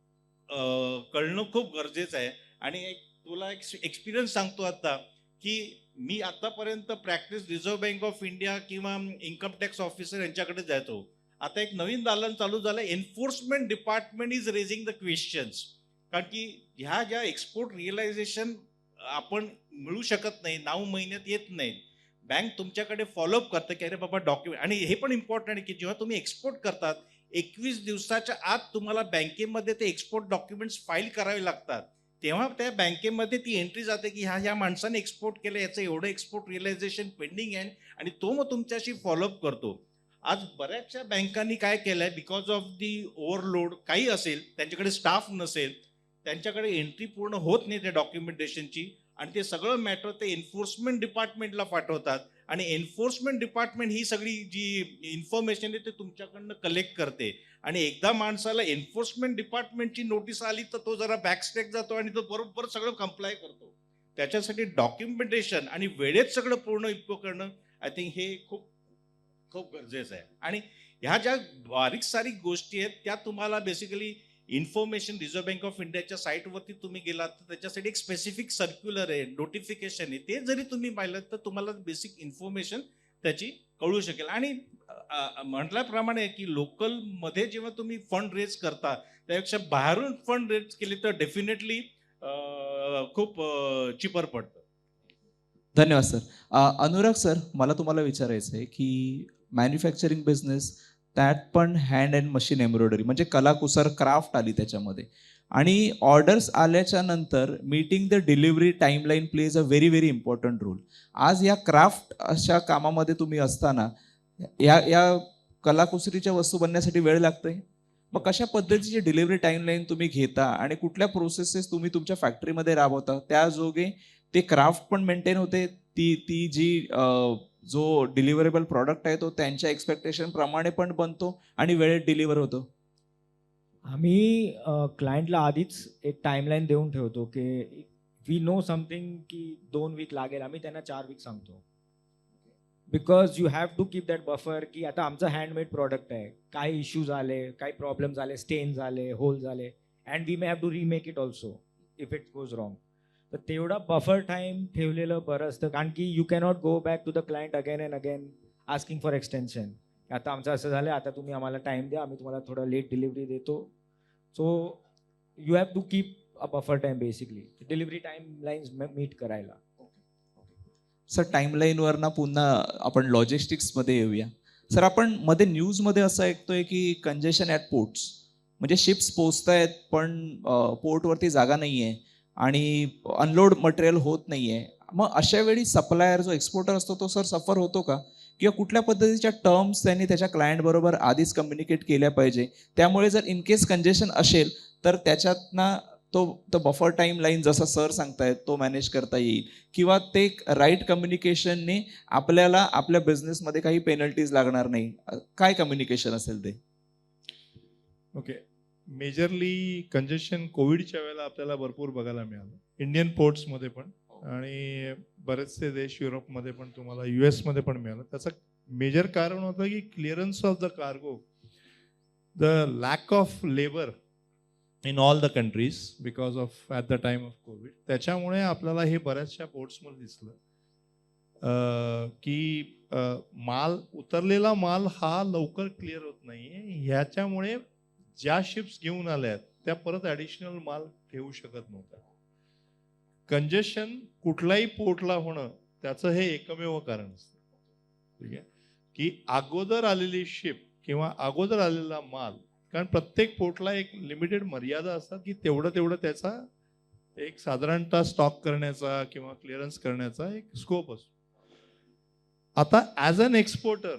कळणं खूप गरजेचं आहे. आणि तुला एक एक्सपिरियन्स सांगतो आता की मी आतापर्यंत practice reserve bank of India किंवा इन्कम टॅक्स ऑफिसर यांच्याकडे जायचो. आता एक नवीन दालन चालू झालं, enforcement department is raising the questions. कारण की ह्या ज्या एक्सपोर्ट रिअलायझेशन आपण मिळू शकत नाही, 9 महिन्यात येत नाहीत. बँक तुमच्याकडे फॉलोअप करतं की अरे बाबा डॉक्युमेंट. आणि हे पण इम्पॉर्टंट आहे की जेव्हा तुम्ही एक्सपोर्ट करतात 21 दिवसाच्या आत तुम्हाला बँकेमध्ये ते एक्सपोर्ट डॉक्युमेंट्स फाईल करावे लागतात. तेव्हा त्या बँकेमध्ये ती एंट्री जाते की ह्या माणसाने एक्सपोर्ट केलं, याचं एवढं एक्सपोर्ट रिअलायझेशन पेंडिंग आहे आणि तो मग तुमच्याशी फॉलोअप करतो. आज बऱ्याचशा बँकांनी काय केलंय, बिकॉज ऑफ दी ओव्हरलोड काही असेल, त्यांच्याकडे स्टाफ नसेल, त्यांच्याकडे एंट्री पूर्ण होत नाही त्या डॉक्युमेंटेशनची आणि ते सगळं मॅटर ते एन्फोर्समेंट डिपार्टमेंटला पाठवतात आणि एन्फोर्समेंट डिपार्टमेंट ही सगळी जी इन्फॉर्मेशन आहे ते तुमच्याकडनं कलेक्ट करते. आणि एकदा माणसाला एन्फोर्समेंट डिपार्टमेंटची नोटीस आली तर तो जरा बॅकस्टेक जातो आणि तो बरोबर सगळं कंप्लाय करतो. त्याच्यासाठी डॉक्युमेंटेशन आणि वेळेत सगळं पूर्ण इतकं करणं आय थिंक हे खूप खूप गरजेचं आहे. आणि ह्या ज्या बारीक सारीक गोष्टी आहेत त्या तुम्हाला basically information reserve bank of इंडियाच्या साईटवरती तुम्ही गेलात तर त्याच्यासाठी एक स्पेसिफिक सर्क्युलर आहे, नोटिफिकेशन आहे, ते जरी तुम्ही पाहिलं तर तुम्हाला बेसिक इन्फॉर्मेशन त्याची कळू शकेल. आणि म्हटल्याप्रमाणे की लोकलमध्ये जेव्हा तुम्ही फंड रेज करता त्यापेक्षा बाहेरून फंड रेज केले तर डेफिनेटली खूप चिपर पडतं. धन्यवाद सर. अनुराग सर, मला तुम्हाला विचारायचं आहे की मॅन्युफॅक्चरिंग बिझनेस त्यात पण हँड अँड मशीन एम्ब्रॉयडरी म्हणजे कलाकुसर क्राफ्ट आली त्याच्यामध्ये, आणि ऑर्डर्स आल्याच्या नंतर meeting the delivery timeline plays a very very important role. आज या क्राफ्ट अशा कामामध्ये तुम्ही असताना या या कलाकुसरीच्या वस्तू बनण्यासाठी वेळ लागतोय. मग कशा पद्धतीची डिलिव्हरी टाईमलाईन तुम्ही घेता आणि कुठल्या प्रोसेसेस तुम्ही तुमच्या फॅक्टरीमध्ये राबवता त्या जोगे ते क्राफ्ट पण मेंटेन होते, ती ती जी जो डिलिव्हरेबल प्रॉडक्ट आहे तो त्यांच्या एक्सपेक्टेशन प्रमाणे पण बनतो आणि वेळेत डिलिव्हर होतो. आम्ही क्लायंटला आधीच एक टाईमलाईन देऊन ठेवतो की वी नो समथिंग की 2 वीक लागेल, आम्ही त्यांना 4 वीक सांगतो. Because you have to keep that buffer की आता आमचं हँडमेड प्रॉडक्ट आहे, काही इश्यूज आले, काही प्रॉब्लेम झाले, स्टेन झाले, होल झाले, and we may have to remake it also if it goes wrong. तर तेवढा बफर टाईम ठेवलेलं बरं असतं, कारण की you cannot go back to the client again and again asking for extension. आता आमचं असं झालं, आता तुम्ही आम्हाला टाईम द्या, आम्ही तुम्हाला थोडं लेट डिलिव्हरी देतो. So you have to keep a buffer time basically delivery timelines meet करायला. सर, टाईमलाईनवरनं पुन्हा आपण लॉजिस्टिक्समध्ये येऊया. सर, आपण मध्ये न्यूजमध्ये असं ऐकतोय की कंजेशन ॲट पोर्ट्स, म्हणजे शिप्स पोचतायत पण पोर्टवरती जागा नाही आहे आणि अनलोड मटेरियल होत नाही आहे. मग अशा वेळी सप्लायर जो एक्सपोर्टर असतो तो सर सफर होतो का, किंवा कुठल्या पद्धतीच्या टर्म्स त्यांनी त्याच्या क्लायंटबरोबर आधीच कम्युनिकेट केल्या पाहिजे, त्यामुळे जर इन केस कंजेशन असेल तर त्याच्यातनं तो बफर टाईम लाईन जसं सर सांगतायत तो मॅनेज करता येईल, किंवा ते राईट कम्युनिकेशनने आपल्याला आपल्या बिझनेसमध्ये काही पेनल्टीज लागणार नाही. काय कम्युनिकेशन असेल ते? ओके, मेजरली कंजेशन कोविडच्या वेळेला आपल्याला भरपूर बघायला मिळालं, इंडियन पोर्ट्समध्ये पण आणि बरेचसे देश युरोपमध्ये पण, तुम्हाला US मध्ये पण मिळालं. त्याचं मेजर कारण होतं की clearance of the cargo, the lack of labour in all the countries because of at the time of Covid. त्याच्यामुळे आपल्याला हे बऱ्याचशा पोर्ट्समध्ये दिसलं की माल, उतरलेला माल हा लवकर क्लिअर होत नाही. ह्याच्यामुळे ज्या शिप्स घेऊन आल्या त्या परत ॲडिशनल माल ठेवू शकत नव्हत्या. कंजेशन कुठल्याही पोर्टला होणं त्याचं हे एकमेव कारण असतं. ठीक आहे, की अगोदर आलेली शिप किंवा अगोदर आलेला माल, कारण प्रत्येक पोर्टला एक लिमिटेड मर्यादा असतात की तेवढं त्याचा एक साधारणतः स्टॉक करण्याचा किंवा क्लिअरन्स करण्याचा एक स्कोप असतो. आता as an exporter,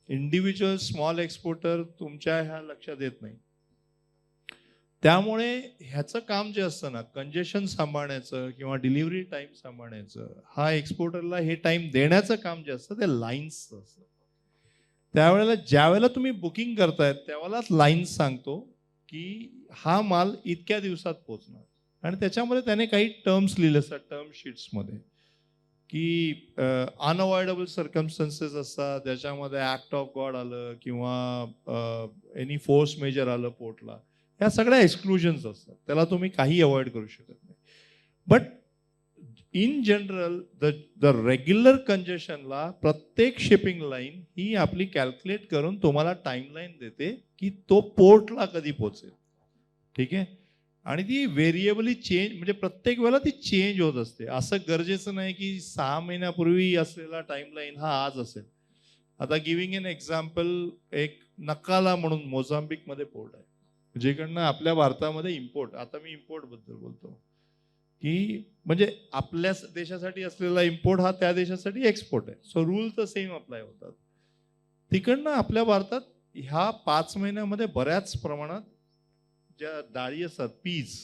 individual small exporter तुमच्या ह्या लक्षात येत नाही. त्यामुळे ह्याचं काम जे असतं ना, कंजेशन सांभाळण्याचं किंवा डिलिव्हरी टाईम सांभाळण्याचं, हा एक्सपोर्टरला हे टाईम देण्याचं काम जे असतं ते लाईन्सचं असतं. त्यावेळेला ज्या वेळेला तुम्ही बुकिंग करतायत त्यावेळेलाच लाईन्स सांगतो की हा माल इतक्या दिवसात पोहोचणार, आणि त्याच्यामध्ये त्याने काही टर्म्स लिहिले असतात टर्म शीट्समध्ये की अनअवॉइडेबल सर्कमस्टन्सेस असतात, त्याच्यामध्ये ॲक्ट ऑफ गॉड आलं किंवा एनी फोर्स मेजर आलं पोर्टला, ह्या सगळ्या एक्सक्लुजन्स असतात, त्याला तुम्ही काही अवॉइड करू शकत नाही. But in general the regular कंजेशनला प्रत्येक शिपिंग लाईन ही आपली कॅल्क्युलेट करून तुम्हाला टाईमलाईन देते की तो पोर्टला कधी पोहोचेल. ठीक आहे, आणि ती व्हेरिएबली चेंज, म्हणजे प्रत्येक वेळेला ती चेंज होत असते. असं गरजेचं नाही की 6 महिन्यापूर्वी असलेला टाईमलाईन हा आज असेल. आता गिविंग एन एक्झाम्पल, एक नकाला म्हणून मोझांबिकमध्ये पोर्ट आहे, जिकडनं आपल्या भारतामध्ये इम्पोर्ट, आता मी इम्पोर्ट बद्दल बोलतो की म्हणजे आपल्या देशासाठी असलेला इम्पोर्ट हा त्या देशासाठी एक्सपोर्ट आहे. सो रूल तर सेम अप्लाय होतात. तिकडनं आपल्या भारतात ह्या 5 महिन्यामध्ये बऱ्याच प्रमाणात ज्या डाळी असतात, पीज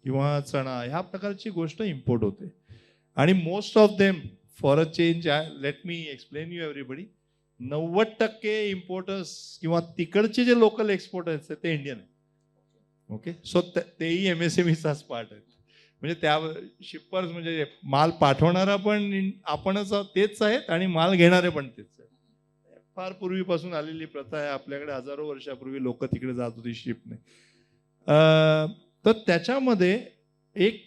किंवा चणा, ह्या प्रकारची गोष्ट इम्पोर्ट होते. आणि most of them for a change, let me explain you everybody, 90% importers किंवा तिकडचे जे लोकल एक्सपोर्टर्स आहेत ते इंडियन आहेत. ओके, सो तेही MSMEचाच पार्ट आहेत. म्हणजे त्या शिपर्स, म्हणजे माल पाठवणारा पण आपणच तेच आहेत आणि माल घेणारे पण तेच आहेत. फार पूर्वीपासून आलेली प्रथा आहे आपल्याकडे, हजारो वर्षापूर्वी लोक तिकडे जात होती शिपने. तर त्याच्यामध्ये एक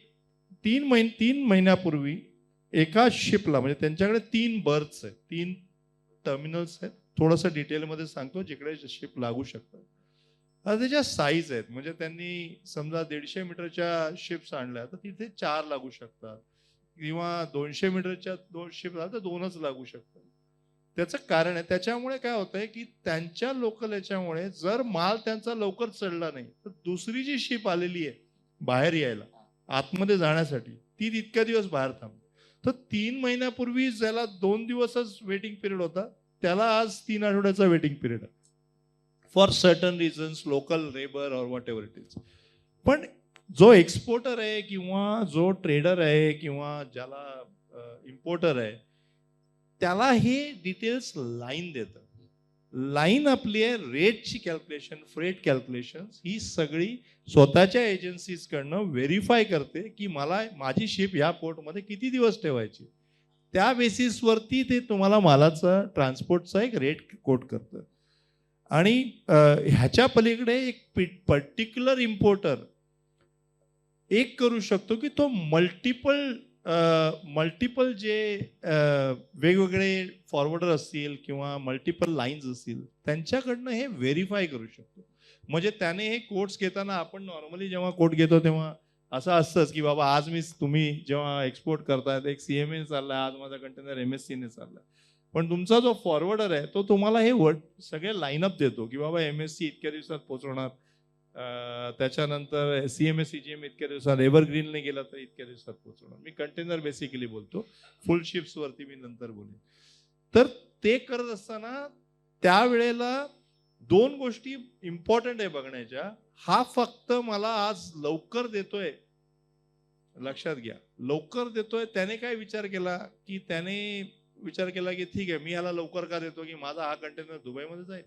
3 महिन्यापूर्वी एका शिपला, म्हणजे त्यांच्याकडे 3 बर्थ्स आहेत, 3 टर्मिनल्स आहेत. थोडंसं डिटेलमध्ये सांगतो जिकडे शिप लागू शकतात. आता त्याच्या साईज आहेत, म्हणजे त्यांनी समजा 150 मीटरच्या शिप्स आणल्या तर तिथे 4 लागू शकतात, किंवा 200 मीटरच्या 2 शिप तर 2च लागू शकतात. त्याचं कारण आहे, त्याच्यामुळे काय होतंय की त्यांच्या लोकल याच्यामुळे जर माल त्यांचा लवकर चढला नाही तर दुसरी जी शिप आलेली आहे बाहेर यायला आतमध्ये जाण्यासाठी ती तितक्या दिवस बाहेर थांबते. तर 3 महिन्यापूर्वी ज्याला 2 दिवसच वेटिंग पिरियड होता त्याला आज 3 आठवड्याचा वेटिंग पिरियड आहे for certain reasons, local labour और वॉट एव्हर इट इज. पण जो एक्सपोर्टर आहे किंवा जो ट्रेडर आहे किंवा ज्याला इम्पोर्टर आहे त्याला हे डिटेल्स लाईन देतं. लाईन आपली आहे रेटची कॅल्क्युलेशन, फ्रेट कॅल्क्युलेशन ही सगळी स्वतःच्या एजन्सीजकडनं व्हेरीफाय करते की मला माझी शिप या पोर्टमध्ये किती दिवस ठेवायची. त्या बेसिसवरती ते तुम्हाला मालाचा ट्रान्सपोर्टचा एक रेट कोट करतं. आणि ह्याच्या पलीकडे एक पर्टिक्युलर इम्पोर्टर एक करू शकतो की तो मल्टिपल जे वेगवेगळे फॉरवर्डर असतील किंवा मल्टिपल लाईन्स असतील त्यांच्याकडनं हे व्हेरीफाय करू शकतो. म्हणजे त्याने हे कोट्स घेताना आपण नॉर्मली जेव्हा कोट घेतो तेव्हा असं असतंच की बाबा आज तुम्ही जेव्हा एक्सपोर्ट करतायत एक CMA चाललाय, आज माझा कंटेनर MSCने चाललाय. पण तुमचा जो फॉरवर्डर आहे तो तुम्हाला हे सगळे लाईनअप देतो की बाबा MSC इतक्या दिवसात पोहोचवणार, त्याच्यानंतर CMA CGM इतक्या दिवसात, एव्हरग्रीनने गेला तर इतक्या दिवसात पोहोचवणार. मी कंटेनर बेसिकली बोलतो, फुल शिप्सवरती मी नंतर बोलेन. तर ते करत असताना त्यावेळेला 2 गोष्टी इम्पॉर्टंट आहे बघण्याच्या. हा फक्त मला आज लवकर देतोय, लक्षात घ्या, लवकर देतोय. त्याने काय विचार केला की की ठीक आहे मी याला लवकर का देतो की माझा हा कंटेनर दुबईमध्ये जाईल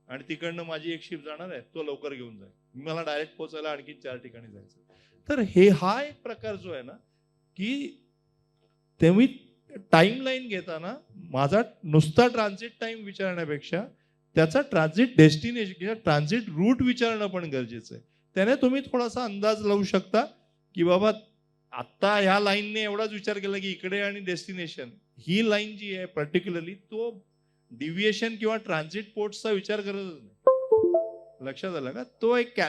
आणि तिकडनं माझी एक शिप जाणार आहे, तो लवकर घेऊन जाईल, मला डायरेक्ट पोहोचायला आणखी 4 ठिकाणी जायचं. तर हा एक प्रकार जो आहे ना की तुम्ही टाइमलाईन घेताना माझा नुसता ट्रान्झिट टाइम विचारण्यापेक्षा त्याचा ट्रान्झिट डेस्टिनेशन किंवा ट्रान्झिट रूट विचारणं पण गरजेचं आहे. त्याने तुम्ही थोडासा अंदाज लावू शकता की बाबा आत्ता ह्या लाईनने एवढाच विचार केला की इकडे आणि डेस्टिनेशन, ही लाईन जी आहे पर्टिक्युलरली तो डिव्हिएशन किंवा ट्रान्झिट पोर्टचा विचार करतच नाही. लक्षात आलं का? तो एक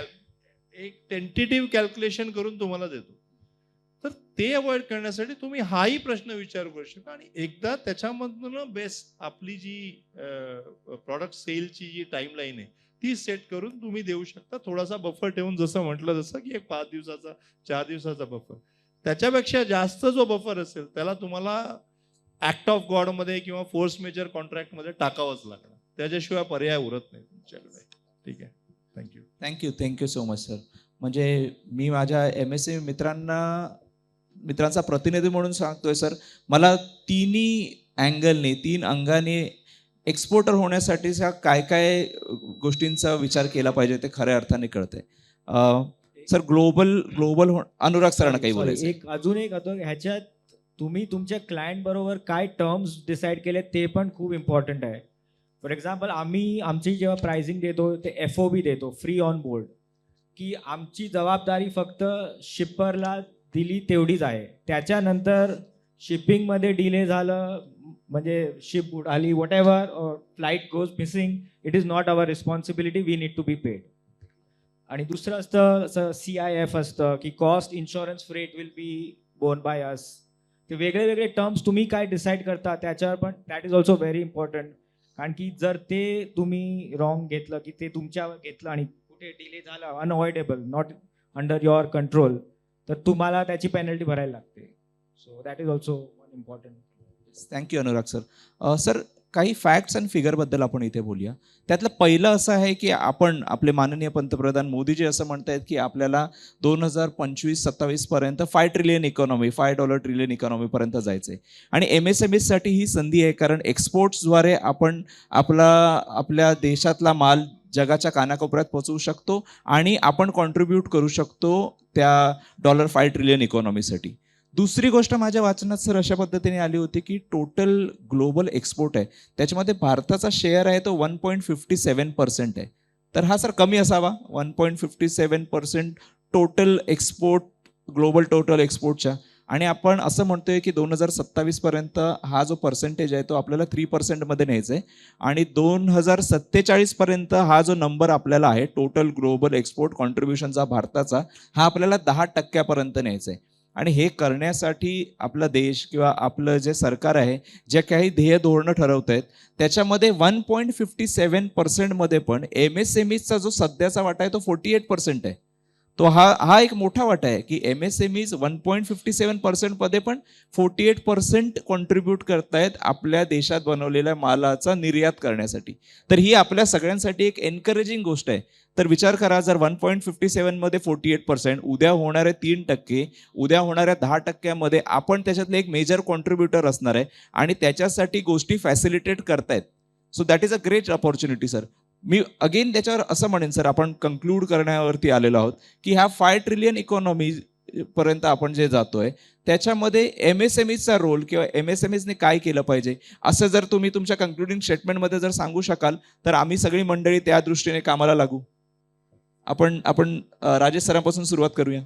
टेंटेटिव्ह कॅल्क्युलेशन करून तुम्हाला देतो. तर ते अवॉइड करण्यासाठी तुम्ही हाही प्रश्न विचारू करू शकता आणि एकदा त्याच्यामधून बेस्ट आपली जी प्रॉडक्ट सेलची जी टाइमलाईन आहे ती सेट करून तुम्ही देऊ शकता. थोडासा बफर ठेवून, जसं म्हटलं जसं की एक 5 दिवसाचा 4 दिवसाचा बफर, त्याच्यापेक्षा जास्त जो बफर असेल त्याला तुम्हाला ऍक्ट ऑफ गॉड मध्ये किंवा फोर्स मेजर कॉन्ट्रॅक्ट मध्ये टाकावंच लागणार, त्याच्याशिवाय पर्याय उरत नाही तुमच्याकडे. ठीक आहे, thank you. Thank you so much sir. म्हणजे मी माझ्या MSME मित्रांचा प्रतिनिधी म्हणून सांगतोय सर, मला 3 अंगाने एक्सपोर्टर होण्यासाठी काय काय गोष्टींचा विचार केला पाहिजे ते खऱ्या अर्थाने कळतंय. सर ग्लोबल अनुराग सरांना काही बोलायचं? अजून एक ह्याच्यात तुम्ही तुमच्या क्लायंट बरोबर काय टर्म्स डिसाईड केले ते पण खूप इम्पॉर्टंट आहे. फॉर एक्झाम्पल आमची जेव्हा प्राइसिंग देतो ते FOB देतो, फ्री ऑन बोर्ड, की आमची जबाबदारी फक्त शिप्परला दिली तेवढीच आहे. त्याच्यानंतर शिपिंगमध्ये डिले झालं म्हणजे शिप उडाली, whatever, flight goes missing, it is not our responsibility, we need to be paid. आणि दुसरं असतं CIF असतं की cost insurance freight will be borne by us. ते वेगळे टर्म्स तुम्ही काय डिसाईड करता त्याच्यावर पण that is also very important. कारण की जर ते तुम्ही रॉंग घेतलं की ते तुमच्यावर घेतलं आणि कुठे डिले झाला unavoidable, not under your control, तर तुम्हाला त्याची पेनल्टी भरायला लागते. So that is also one important. Thank you Anurag sir. Sir काही फॅक्ट्स अँड फिगरबद्दल आपण इथे बोलूया. त्यातलं पहिलं असं आहे की आपले माननीय पंतप्रधान मोदीजी असं म्हणतायत की आपल्याला 2025-27 पर्यंत $5 ट्रिलियन इकॉनॉमीपर्यंत जायचंय. आणि MSMEs साठी ही संधी आहे, कारण एक्सपोर्ट्सद्वारे आपण आपल्या देशातला माल जगाच्या कानाकोपऱ्यात पोहोचवू शकतो आणि आपण कॉन्ट्रीब्यूट करू शकतो त्या $5 ट्रिलियन इकॉनॉमीसाठी. दुसरी गोष्ट माझ्या वाचनात सर अशा पद्धतीने आली होती की टोटल ग्लोबल एक्सपोर्ट आहे त्याच्यामध्ये भारताचा शेअर आहे तो 1.57% आहे. तर हा सर कमी असावा, 1.57% टोटल एक्सपोर्ट, ग्लोबल टोटल एक्सपोर्टच्या. आणि आपण असं म्हणतोय की 2027 पर्यंत हा जो पर्सेंटेज आहे तो आपल्याला 3% मध्ये न्यायचा आहे आणि 2047 पर्यंत हा जो नंबर आपल्याला आहे टोटल ग्लोबल एक्सपोर्ट कॉन्ट्रीब्युशनचा भारताचा हा आपल्याला 10% न्यायचा आहे. आणि हे करण्यासाठी आपला देश किंवा आपलं जे सरकार आहे जे काही ध्येय धोरणं ठरवत आहेत त्याच्यामध्ये 1.57% मध्ये पण MSMEचा जो सध्याचा वाटा आहे तो 48% आहे. तो हा एक मोठा वाटा आहे की MSMEज 1.57% मध्ये पण 48% कॉन्ट्रीब्यूट करतायत आपल्या देशात बनवलेल्या मालाचा निर्यात करण्यासाठी. तर ही आपल्या सगळ्यांसाठी एक एनकरेजिंग गोष्ट आहे. तर विचार करा जर 1.57 मध्ये 48%, उद्या होणारे 3%, उद्या होणाऱ्या 10% आपण त्याच्यातले एक मेजर कॉन्ट्रीब्युटर असणार आहे आणि त्याच्यासाठी गोष्टी फॅसिलिटेट करतायत. So that is a great opportunity sir. Me again त्याच्यावर असं म्हणेन सर, आपण कंक्लूड करण्यावरती आलेलो आहोत की ह्या 5 ट्रिलियन इकॉनॉमी पर्यंत आपण जे जातोय त्याच्यामध्ये MSMEचा रोल किंवा MSMEजने काय केलं पाहिजे असं जर तुम्ही तुमच्या कंक्लुडिंग स्टेटमेंटमध्ये जर सांगू शकाल तर आम्ही सगळी मंडळी त्या दृष्टीने कामाला लागू. आपण राजेश सरांपासून सुरुवात करूया.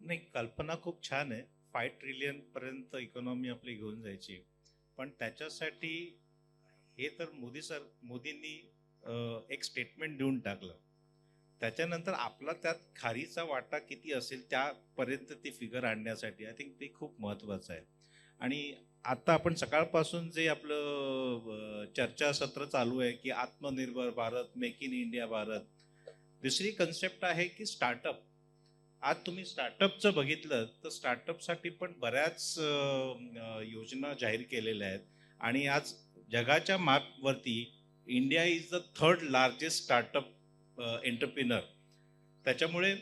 नाही, कल्पना खूप छान आहे. 5 ट्रिलियन पर्यंत इकॉनॉमी आपली घेऊन जायची, पण त्याच्यासाठी हे तर मोदींनी एक स्टेटमेंट देऊन टाकलं. त्याच्यानंतर आपला त्यात खारीचा वाटा किती असेल त्यापर्यंत ती फिगर आणण्यासाठी आय थिंक ते खूप महत्त्वाचं आहे. आणि आता आपण सकाळपासून जे आपलं चर्चासत्र चालू आहे की आत्मनिर्भर Bharat, make in India Bharat. दुसरी कन्सेप्ट आहे की स्टार्टअप. आज तुम्ही स्टार्टअपचं बघितलं तर स्टार्टअपसाठी पण बऱ्याच योजना जाहीर केलेल्या आहेत आणि आज जगाच्या मॅपवरती India is the 3rd largest startup entrepreneur. त्याच्यामुळे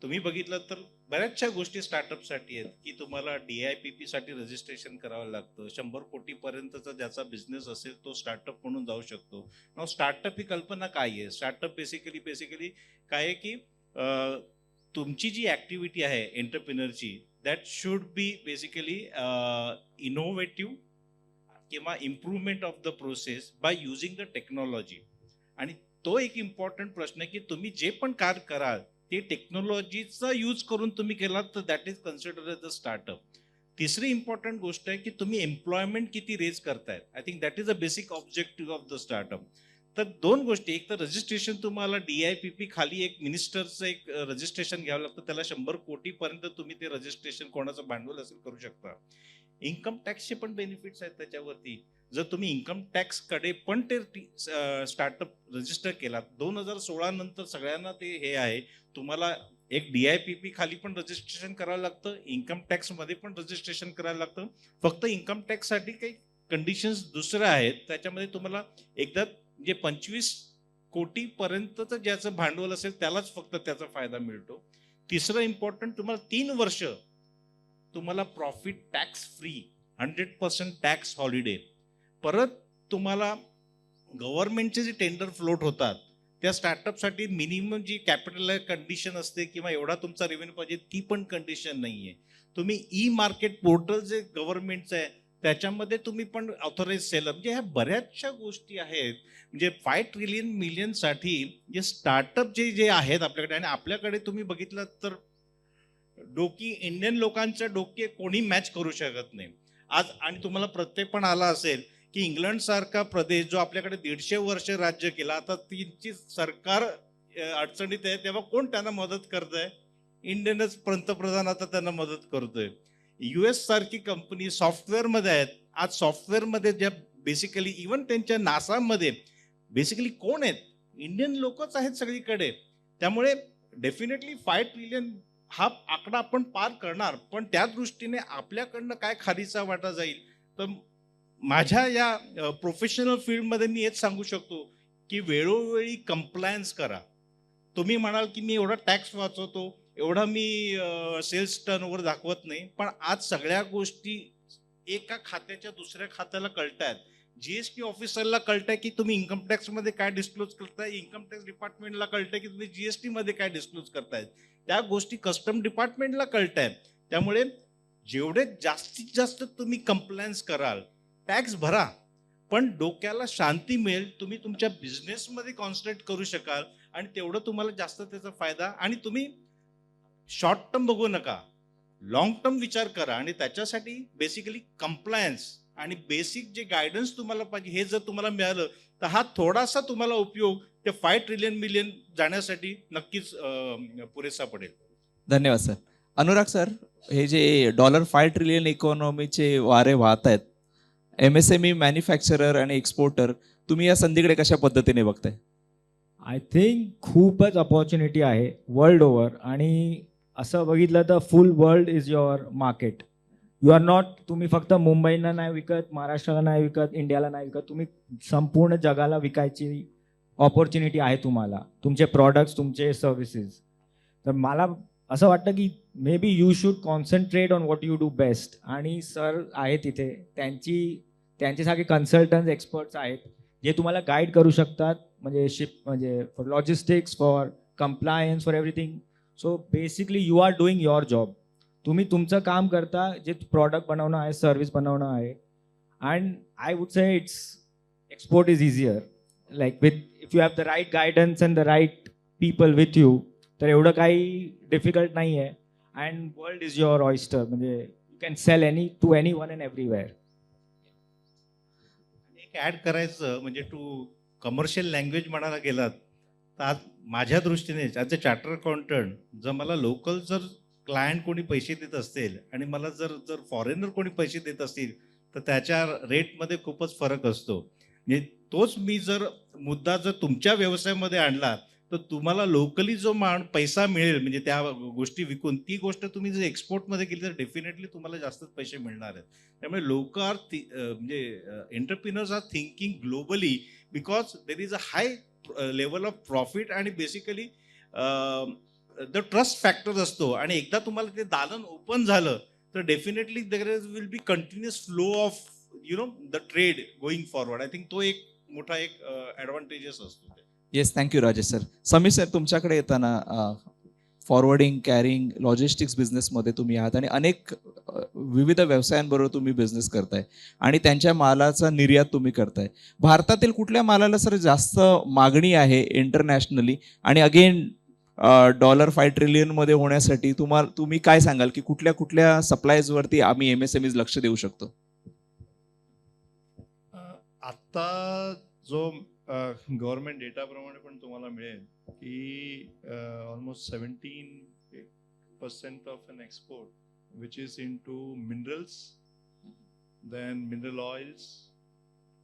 तुम्ही बघितलं तर बऱ्याचशा गोष्टी स्टार्टअपसाठी आहेत की तुम्हाला DIPP साठी रजिस्ट्रेशन करावं लागतं. 100 कोटीपर्यंतचा ज्याचा बिझनेस असेल तो स्टार्टअप म्हणून जाऊ शकतो. नाव स्टार्टअप ही कल्पना काय आहे? स्टार्टअप बेसिकली काय आहे की तुमची जी ॲक्टिव्हिटी आहे एंटरप्रिनरची that should be basically innovative किंवा improvement of the process by using the technology. आणि तो एक इम्पॉर्टंट प्रश्न आहे की तुम्ही जे पण कार्य कराल ते टेक्नॉलॉजीचा यूज करून तुम्ही केलात तर that is considered as the startup. तिसरी इम्पॉर्टंट गोष्ट आहे की तुम्ही एम्प्लॉयमेंट किती रेज करतायत. I think that is a basic objective of the startup. तर 2 गोष्टी, एक तर रजिस्ट्रेशन तुम्हाला DIPP खाली एक मिनिस्टरचं एक रजिस्ट्रेशन घ्यावं लागतं, त्याला 100 कोटीपर्यंत तुम्ही ते रजिस्ट्रेशन कोणाचं भांडवल असेल करू शकता. इन्कम टॅक्सचे पण बेनिफिट्स आहेत त्याच्यावरती. जर तुम्ही इन्कम टॅक्सकडे पण ते स्टार्टअप रजिस्टर केला 2016 नंतर सगळ्यांना ते हे आहे, तुम्हाला एक DIPP खाली पण रजिस्ट्रेशन करावं लागतं, इन्कम टॅक्समध्ये पण रजिस्ट्रेशन करायला लागतं. फक्त इन्कम टॅक्ससाठी काही कंडिशन्स दुसऱ्या आहेत. त्याच्यामध्ये तुम्हाला एकदा जे 25 कोटीपर्यंतचं ज्याचं भांडवल असेल त्यालाच फक्त त्याचा फायदा मिळतो. तिसरं इम्पॉर्टंट, तुम्हाला 3 वर्ष तुम्हाला profit tax free, 100% tax holiday. परत तुम्हाला गव्हर्नमेंटचे जे टेंडर फ्लोट होतात त्या स्टार्टअपसाठी मिनिमम जी कॅपिटल कंडिशन असते किंवा एवढा तुमचा रेव्हेन्यू पाहिजे ती पण कंडिशन नाही आहे. तुम्ही मार्केट पोर्टल जे गव्हर्नमेंटचं आहे त्याच्यामध्ये तुम्ही पण ऑथोराइज सेलर, म्हणजे ह्या बऱ्याचशा गोष्टी आहेत. म्हणजे 5 ट्रिलियन मिलियनसाठी जे स्टार्टअप जे आहेत आपल्याकडे, आणि आपल्याकडे तुम्ही बघितलं तर इंडियन लोकांच्या डोके कोणी मॅच करू शकत नाही आज. आणि तुम्हाला प्रत्यय पण आला असेल की इंग्लंड सारखा प्रदेश जो आपल्याकडे 150 वर्ष राज्य केला, आता त्यांची सरकार अडचणीत आहे तेव्हा कोण त्यांना मदत करतंय? इंडियनच पंतप्रधान आता त्यांना मदत करतोय. US सारखी कंपनी सॉफ्टवेअरमध्ये आहेत. आज सॉफ्टवेअरमध्ये ज्या बेसिकली इव्हन त्यांच्या नासामध्ये बेसिकली कोण आहेत? इंडियन लोकच आहेत सगळीकडे. त्यामुळे डेफिनेटली 5 ट्रिलियन हा आकडा आपण पार करणार, पण त्या दृष्टीने आपल्याकडनं काय खारीचा वाटा जाईल. तर माझ्या या प्रोफेशनल फील्डमध्ये मी हेच सांगू शकतो की वेळोवेळी कंप्लायन्स करा. तुम्ही म्हणाल की मी एवढा टॅक्स वाचवतो, एवढा मी सेल्स टर्नओव्हर दाखवत नाही, पण आज सगळ्या गोष्टी एका खात्याच्या दुसऱ्या खात्याला कळतायत. GST ऑफिसरला कळतंय की तुम्ही इन्कम टॅक्समध्ये काय डिस्क्लोज करताय, इन्कम टॅक्स डिपार्टमेंटला कळतंय की तुम्ही GST मध्ये काय डिस्क्लोज करतायत, त्या गोष्टी कस्टम डिपार्टमेंटला कळतायत. त्यामुळे जेवढे जास्तीत जास्त तुम्ही कंप्लायन्स कराल, टॅक्स भरा, पण डोक्याला शांती मिळेल, तुम्ही तुमच्या बिझनेसमध्ये कॉन्सन्ट्रेट करू शकाल आणि तेवढं तुम्हाला जास्त त्याचा फायदा. आणि तुम्ही शॉर्ट टर्म बघू नका. लॉंग टर्म विचार करा आणि त्याच्यासाठी बेसिकली कंप्लायन्स आणि बेसिक जे गायडन्स तुम्हाला पाहिजे हे जर तुम्हाला मिळालं तर हा थोडासा तुम्हाला उपयोग ते 5 ट्रिलियन मिलियन जाण्यासाठी नक्कीच पुरेसा पडेल. धन्यवाद सर. अनुराग सर, हे जे $5 ट्रिलियन इकॉनॉमीचे वारे वाहत आहेत, MSME मॅन्युफॅक्चरर आणि एक्सपोर्टर, तुम्ही या संधीकडे कशा पद्धतीने बघताय? आय थिंक खूपच अपॉर्च्युनिटी आहे वर्ल्ड ओव्हर, आणि असं बघितलं तर full world is your market. You are not, तुम्ही फक्त मुंबईला नाही विकत, महाराष्ट्राला नाही विकत, इंडियाला नाही विकत, तुम्ही संपूर्ण जगाला विकायची ऑपॉर्च्युनिटी आहे तुम्हाला, तुमचे प्रॉडक्ट्स, तुमचे सर्व्हिसेस. तर मला असं वाटतं की may be you should concentrate on what you do best. आणि सर आहे तिथे, त्यांच्यासारखे कन्सल्टन्स, एक्सपर्ट्स आहेत जे तुम्हाला गाईड करू शकतात, म्हणजे म्हणजे for logistics, for compliance, for everything. So basically you are doing your job. तुम्ही तुमचं काम करता, जे प्रॉडक्ट बनवणं आहे, सर्व्हिस बनवणं आहे. And I would say export is easier, like with if you have the right guidance and the right people with you, तर एवढं काही डिफिकल्ट नाही आहे. And world is your oyster, म्हणजे you can sell to any one and everywhere. एक add करायचं म्हणजे to commercial language म्हणायला गेलात तर आज माझ्या दृष्टीने ॲज अ चार्टर अकाउंटंट जर मला लोकल जर क्लायंट कोणी पैसे देत असतील आणि मला जर फॉरेनर कोणी पैसे देत असतील तर त्याच्या रेटमध्ये खूपच फरक असतो. म्हणजे तोच मी जर मुद्दा जर तुमच्या व्यवसायामध्ये आणला तर तुम्हाला लोकली जो पैसा मिळेल म्हणजे त्या गोष्टी विकून, ती गोष्ट तुम्ही जर एक्सपोर्टमध्ये केली तर डेफिनेटली तुम्हाला जास्तच पैसे मिळणार आहेत. त्यामुळे लोक म्हणजे entrepreneurs are thinking globally because there is a high level of profit आणि बेसिकली द ट्रस्ट फॅक्टर असतो. आणि एकदा तुम्हाला ते दालन ओपन झालं तर definitely there will be continuous flow of the trade going forward. I think तो एक मोठा एक ॲडव्हान्टेजेस असतो. Yes, thank you Rajesh sir. Sameer sir, तुमच्याकडे येताना फॉरवर्डिंग, कॅरिंग, लॉजिस्टिक्स बिझनेसमध्ये तुम्ही आहात आणि अनेक विविध व्यवसायांबरोबर तुम्ही बिझनेस करताय आणि त्यांच्या मालाचा निर्यात तुम्ही करताय. भारतातील कुठल्या मालाला सर जास्त मागणी आहे इंटरनॅशनली? आणि अगेन $5 ट्रिलियनमध्ये होण्यासाठी तुम्ही काय सांगाल की कुठल्या कुठल्या सप्लायजवरती आम्ही MSMEs लक्ष देऊ शकतो? आता जो गव्हर्नमेंट डेटाप्रमाणे पण तुम्हाला मिळेल की almost 17% of an export which is into minerals, then mineral oils,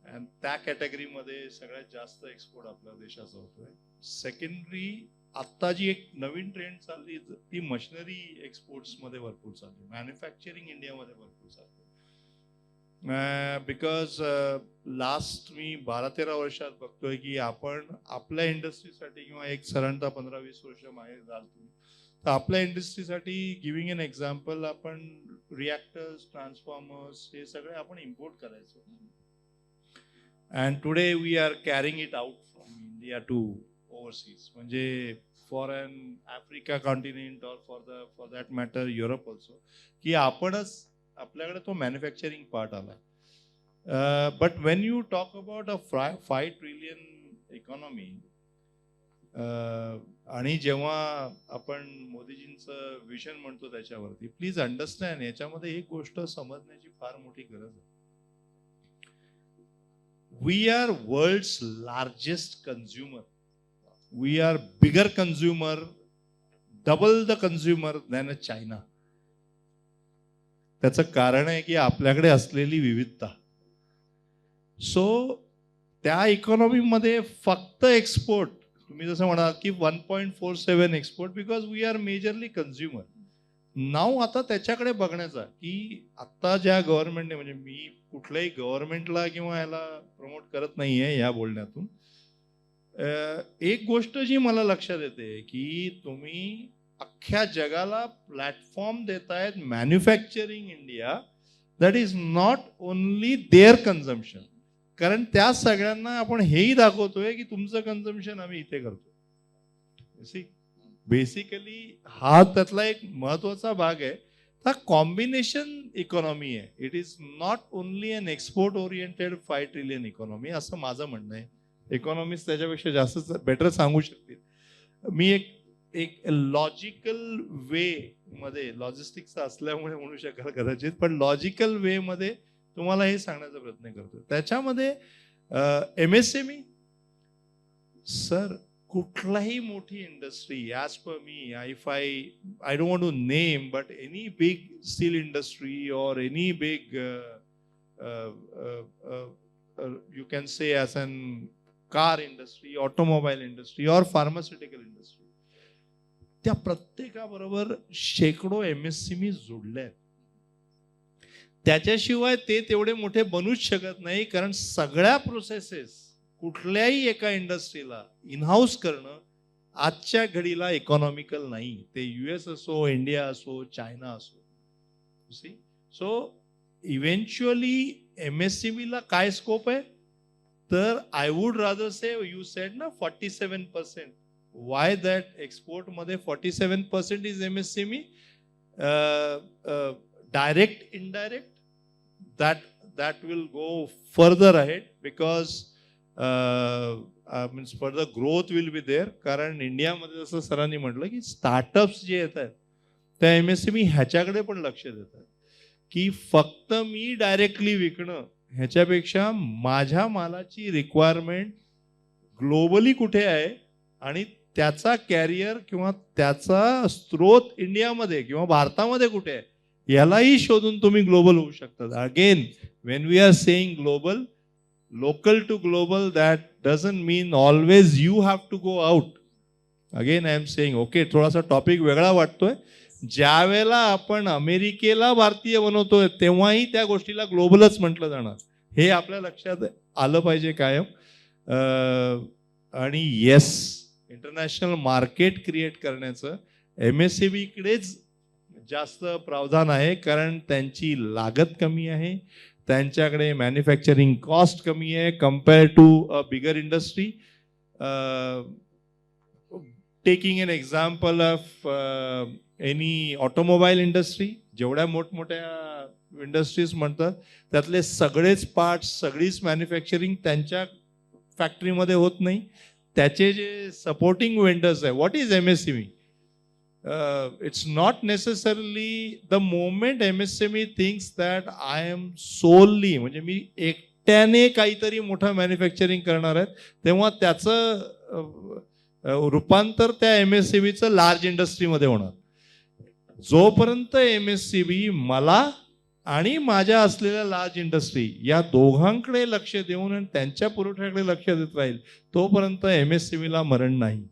and त्या कॅटेगरीमध्ये सगळ्यात जास्त एक्सपोर्ट आपल्या देशाचा होतोय. सेकंडरी आत्ता जी एक नवीन ट्रेंड चालली ती मशिनरी एक्सपोर्ट्समध्ये भरपूर चालली, मॅन्युफॅक्चरिंग इंडियामध्ये भरपूर चालली. बिकॉज लास्ट मी 12-13 वर्षात बघतोय की आपण आपल्या इंडस्ट्रीसाठी किंवा एक साधारणतः 15-20 वर्ष मागे जाल तुम्ही तर आपल्या इंडस्ट्रीसाठी गिव्हिंग एन एक्झाम्पल, आपण रिॲक्टर्स, ट्रान्सफॉर्मर्स हे सगळे आपण इम्पोर्ट करायचो. And today we are carrying it out from India to overseas, म्हणजे for an Africa continent or for that matter Europe also, की आपणच आपल्याकडे तो मॅन्युफॅक्चरिंग पार्ट आला. But when you talk about a 5 trillion economy, आणि जेव्हा आपण मोदीजींचं vision म्हणतो त्याच्यावरती, प्लीज अंडरस्टँड याच्यामध्ये एक गोष्ट समजण्याची फार मोठी गरज आहे. We are world's largest consumer, we are bigger consumer, double the consumer than a China. त्याचं कारण आहे की आपल्याकडे असलेली विविधता. सो त्या इकॉनॉमीमध्ये फक्त एक्सपोर्ट, तुम्ही जसं म्हणाल की 1.47 export, because we are majorly consumer. नाव आता त्याच्याकडे बघण्याचा की आता ज्या गव्हर्नमेंटने, म्हणजे मी कुठल्याही गव्हर्नमेंटला किंवा याला प्रमोट करत नाहीये या बोलण्यातून, एक गोष्ट जी मला लक्षात येते की तुम्ही अख्ख्या जगाला प्लॅटफॉर्म देतायत manufacturing India, that is not only there consumption. कारण त्या सगळ्यांना आपण हेही दाखवतोय की तुमचं कन्झम्पशन आम्ही इथे करतो. बेसिकली हा त्यातला एक महत्वाचा भाग आहे. हा कॉम्बिनेशन इकॉनॉमी आहे. It is not only an export oriented 5 trillion economy, असं माझं म्हणणं आहे. इकॉनॉमिस्ट त्याच्यापेक्षा जास्त बेटर सांगू शकतील. मी एक लॉजिकल वे मध्ये लॉजिस्टिक्सचा असल्यामुळे म्हणू शकाल कदाचित, पण लॉजिकल वे मध्ये तुम्हाला हे सांगण्याचा प्रयत्न करतो. त्याच्यामध्ये MSME सर, कुठलाही मोठी industry as per me, if I don't want to name, but any big steel industry और any big you can say as an car industry, automobile industry or pharmaceutical industry, त्या प्रत्येकाबरोबर शेकडो MSME जोडले आहेत. त्याच्याशिवाय ते तेवढे मोठे बनूच शकत नाही, कारण सगळ्या प्रोसेसेस कुठल्याही एका इंडस्ट्रीला इनहाऊस करणं आजच्या घडीला इकॉनॉमिकल नाही. ते US असो, इंडिया असो, चायना असो. सो इव्हेंच्युअली MSME ला काय स्कोप आहे, तर I would rather say, you sed ना 47%, वाय दॅट एक्सपोर्ट मध्ये 47% is MSME, direct indirect, that will go further ahead because means further growth will be there. कारण इंडियामध्ये जसं सरांनी म्हटलं की स्टार्टअप्स जे येत आहेत त्या MSME ह्याच्याकडे पण लक्ष देतात की फक्त मी डायरेक्टली विकणं ह्याच्यापेक्षा माझ्या मालाची रिक्वायरमेंट ग्लोबली कुठे आहे आणि त्याचा कॅरियर किंवा त्याचा स्रोत इंडियामध्ये किंवा भारतामध्ये कुठे आहे यालाही शोधून तुम्ही ग्लोबल होऊ शकता. Again when we are saying global, local to global, that doesn't mean always you have to go out. Again I am saying, okay, थोडासा टॉपिक वेगळा वाटतोय. ज्या वेळेला आपण अमेरिकेला भारतीय बनवतोय तेव्हाही त्या गोष्टीला ग्लोबलच म्हटलं जाणार, हे आपल्या लक्षात आलं पाहिजे कायम. आणि येस, इंटरनॅशनल मार्केट क्रिएट करण्याचं MSME कडेच जास्त प्रावधान आहे, कारण त्यांची लागत कमी आहे, त्यांच्याकडे मॅन्युफॅक्चरिंग कॉस्ट कमी आहे compare to a bigger industry. Taking an example of any automobile industry, जेवढ्या मोठमोठ्या इंडस्ट्रीज म्हणतात त्यातले सगळेच पार्ट्स, सगळीच मॅन्युफॅक्चरिंग त्यांच्या फॅक्टरीमध्ये होत नाही. त्याचे जे सपोर्टिंग वेंडर्स आहे, what is MSME? It's not necessarily the moment MSME thinks that I am solely, म्हणजे मी एकट्याने काहीतरी मोठं मॅन्युफॅक्चरिंग करणार आहे, तेव्हा त्याचं रूपांतर त्या MSMEचं लार्ज इंडस्ट्रीमध्ये होणार. जोपर्यंत MSME मला आणि माझ्या असलेल्या लार्ज इंडस्ट्री या दोघांकडे लक्ष देऊन आणि त्यांच्या पुरवठ्याकडे लक्ष देत राहील, तोपर्यंत MSME ला मरण नाही.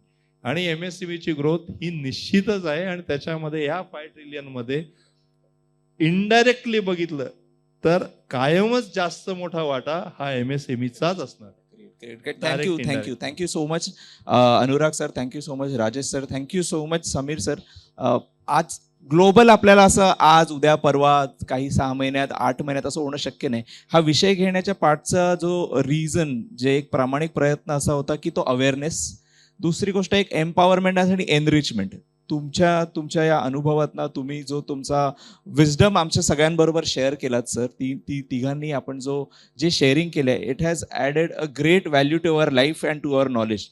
आणि MSME ची ग्रोथ ही निश्चितच आहे. आणि त्याच्यामध्ये ह्या 5 ट्रिलियन मध्ये इनडायरेक्टली बघितलं तर कायमच जास्त मोठा वाटा हा MSME चाच असणार. Thank you so much Anurag sir, thank you so much Rajesh sir, thank you so much Sameer sir. आज ग्लोबल आपल्याला असं आज उद्या परवा काही 6 महिन्यात 8 महिन्यात असं होणं शक्य नाही. हा विषय घेण्याच्या पाठचा जो रिझन, जे एक प्रामाणिक प्रयत्न असा होता की तो अवेअरनेस, दुसरी गोष्ट एक एम्पॉवरमेंट आणि एनरिचमेंट. तुमच्या या अनुभवातना तुम्ही जो तुमचा विजडम आमच्या सगळ्यांबरोबर शेअर केलात सर, ती तिघांनी आपण जे शेअरिंग केलं आहे, it has added a great value to our life and to our knowledge.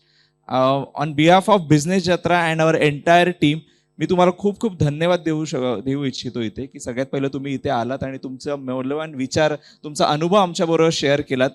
On behalf of business Jatra and our entire team, मी तुम्हाला खूप खूप धन्यवाद देऊ इच्छितो इथे की सगळ्यात पहिलं तुम्ही इथे आलात आणि तुमचा मौल्यवान विचार, तुमचा अनुभव आमच्याबरोबर शेअर केलात.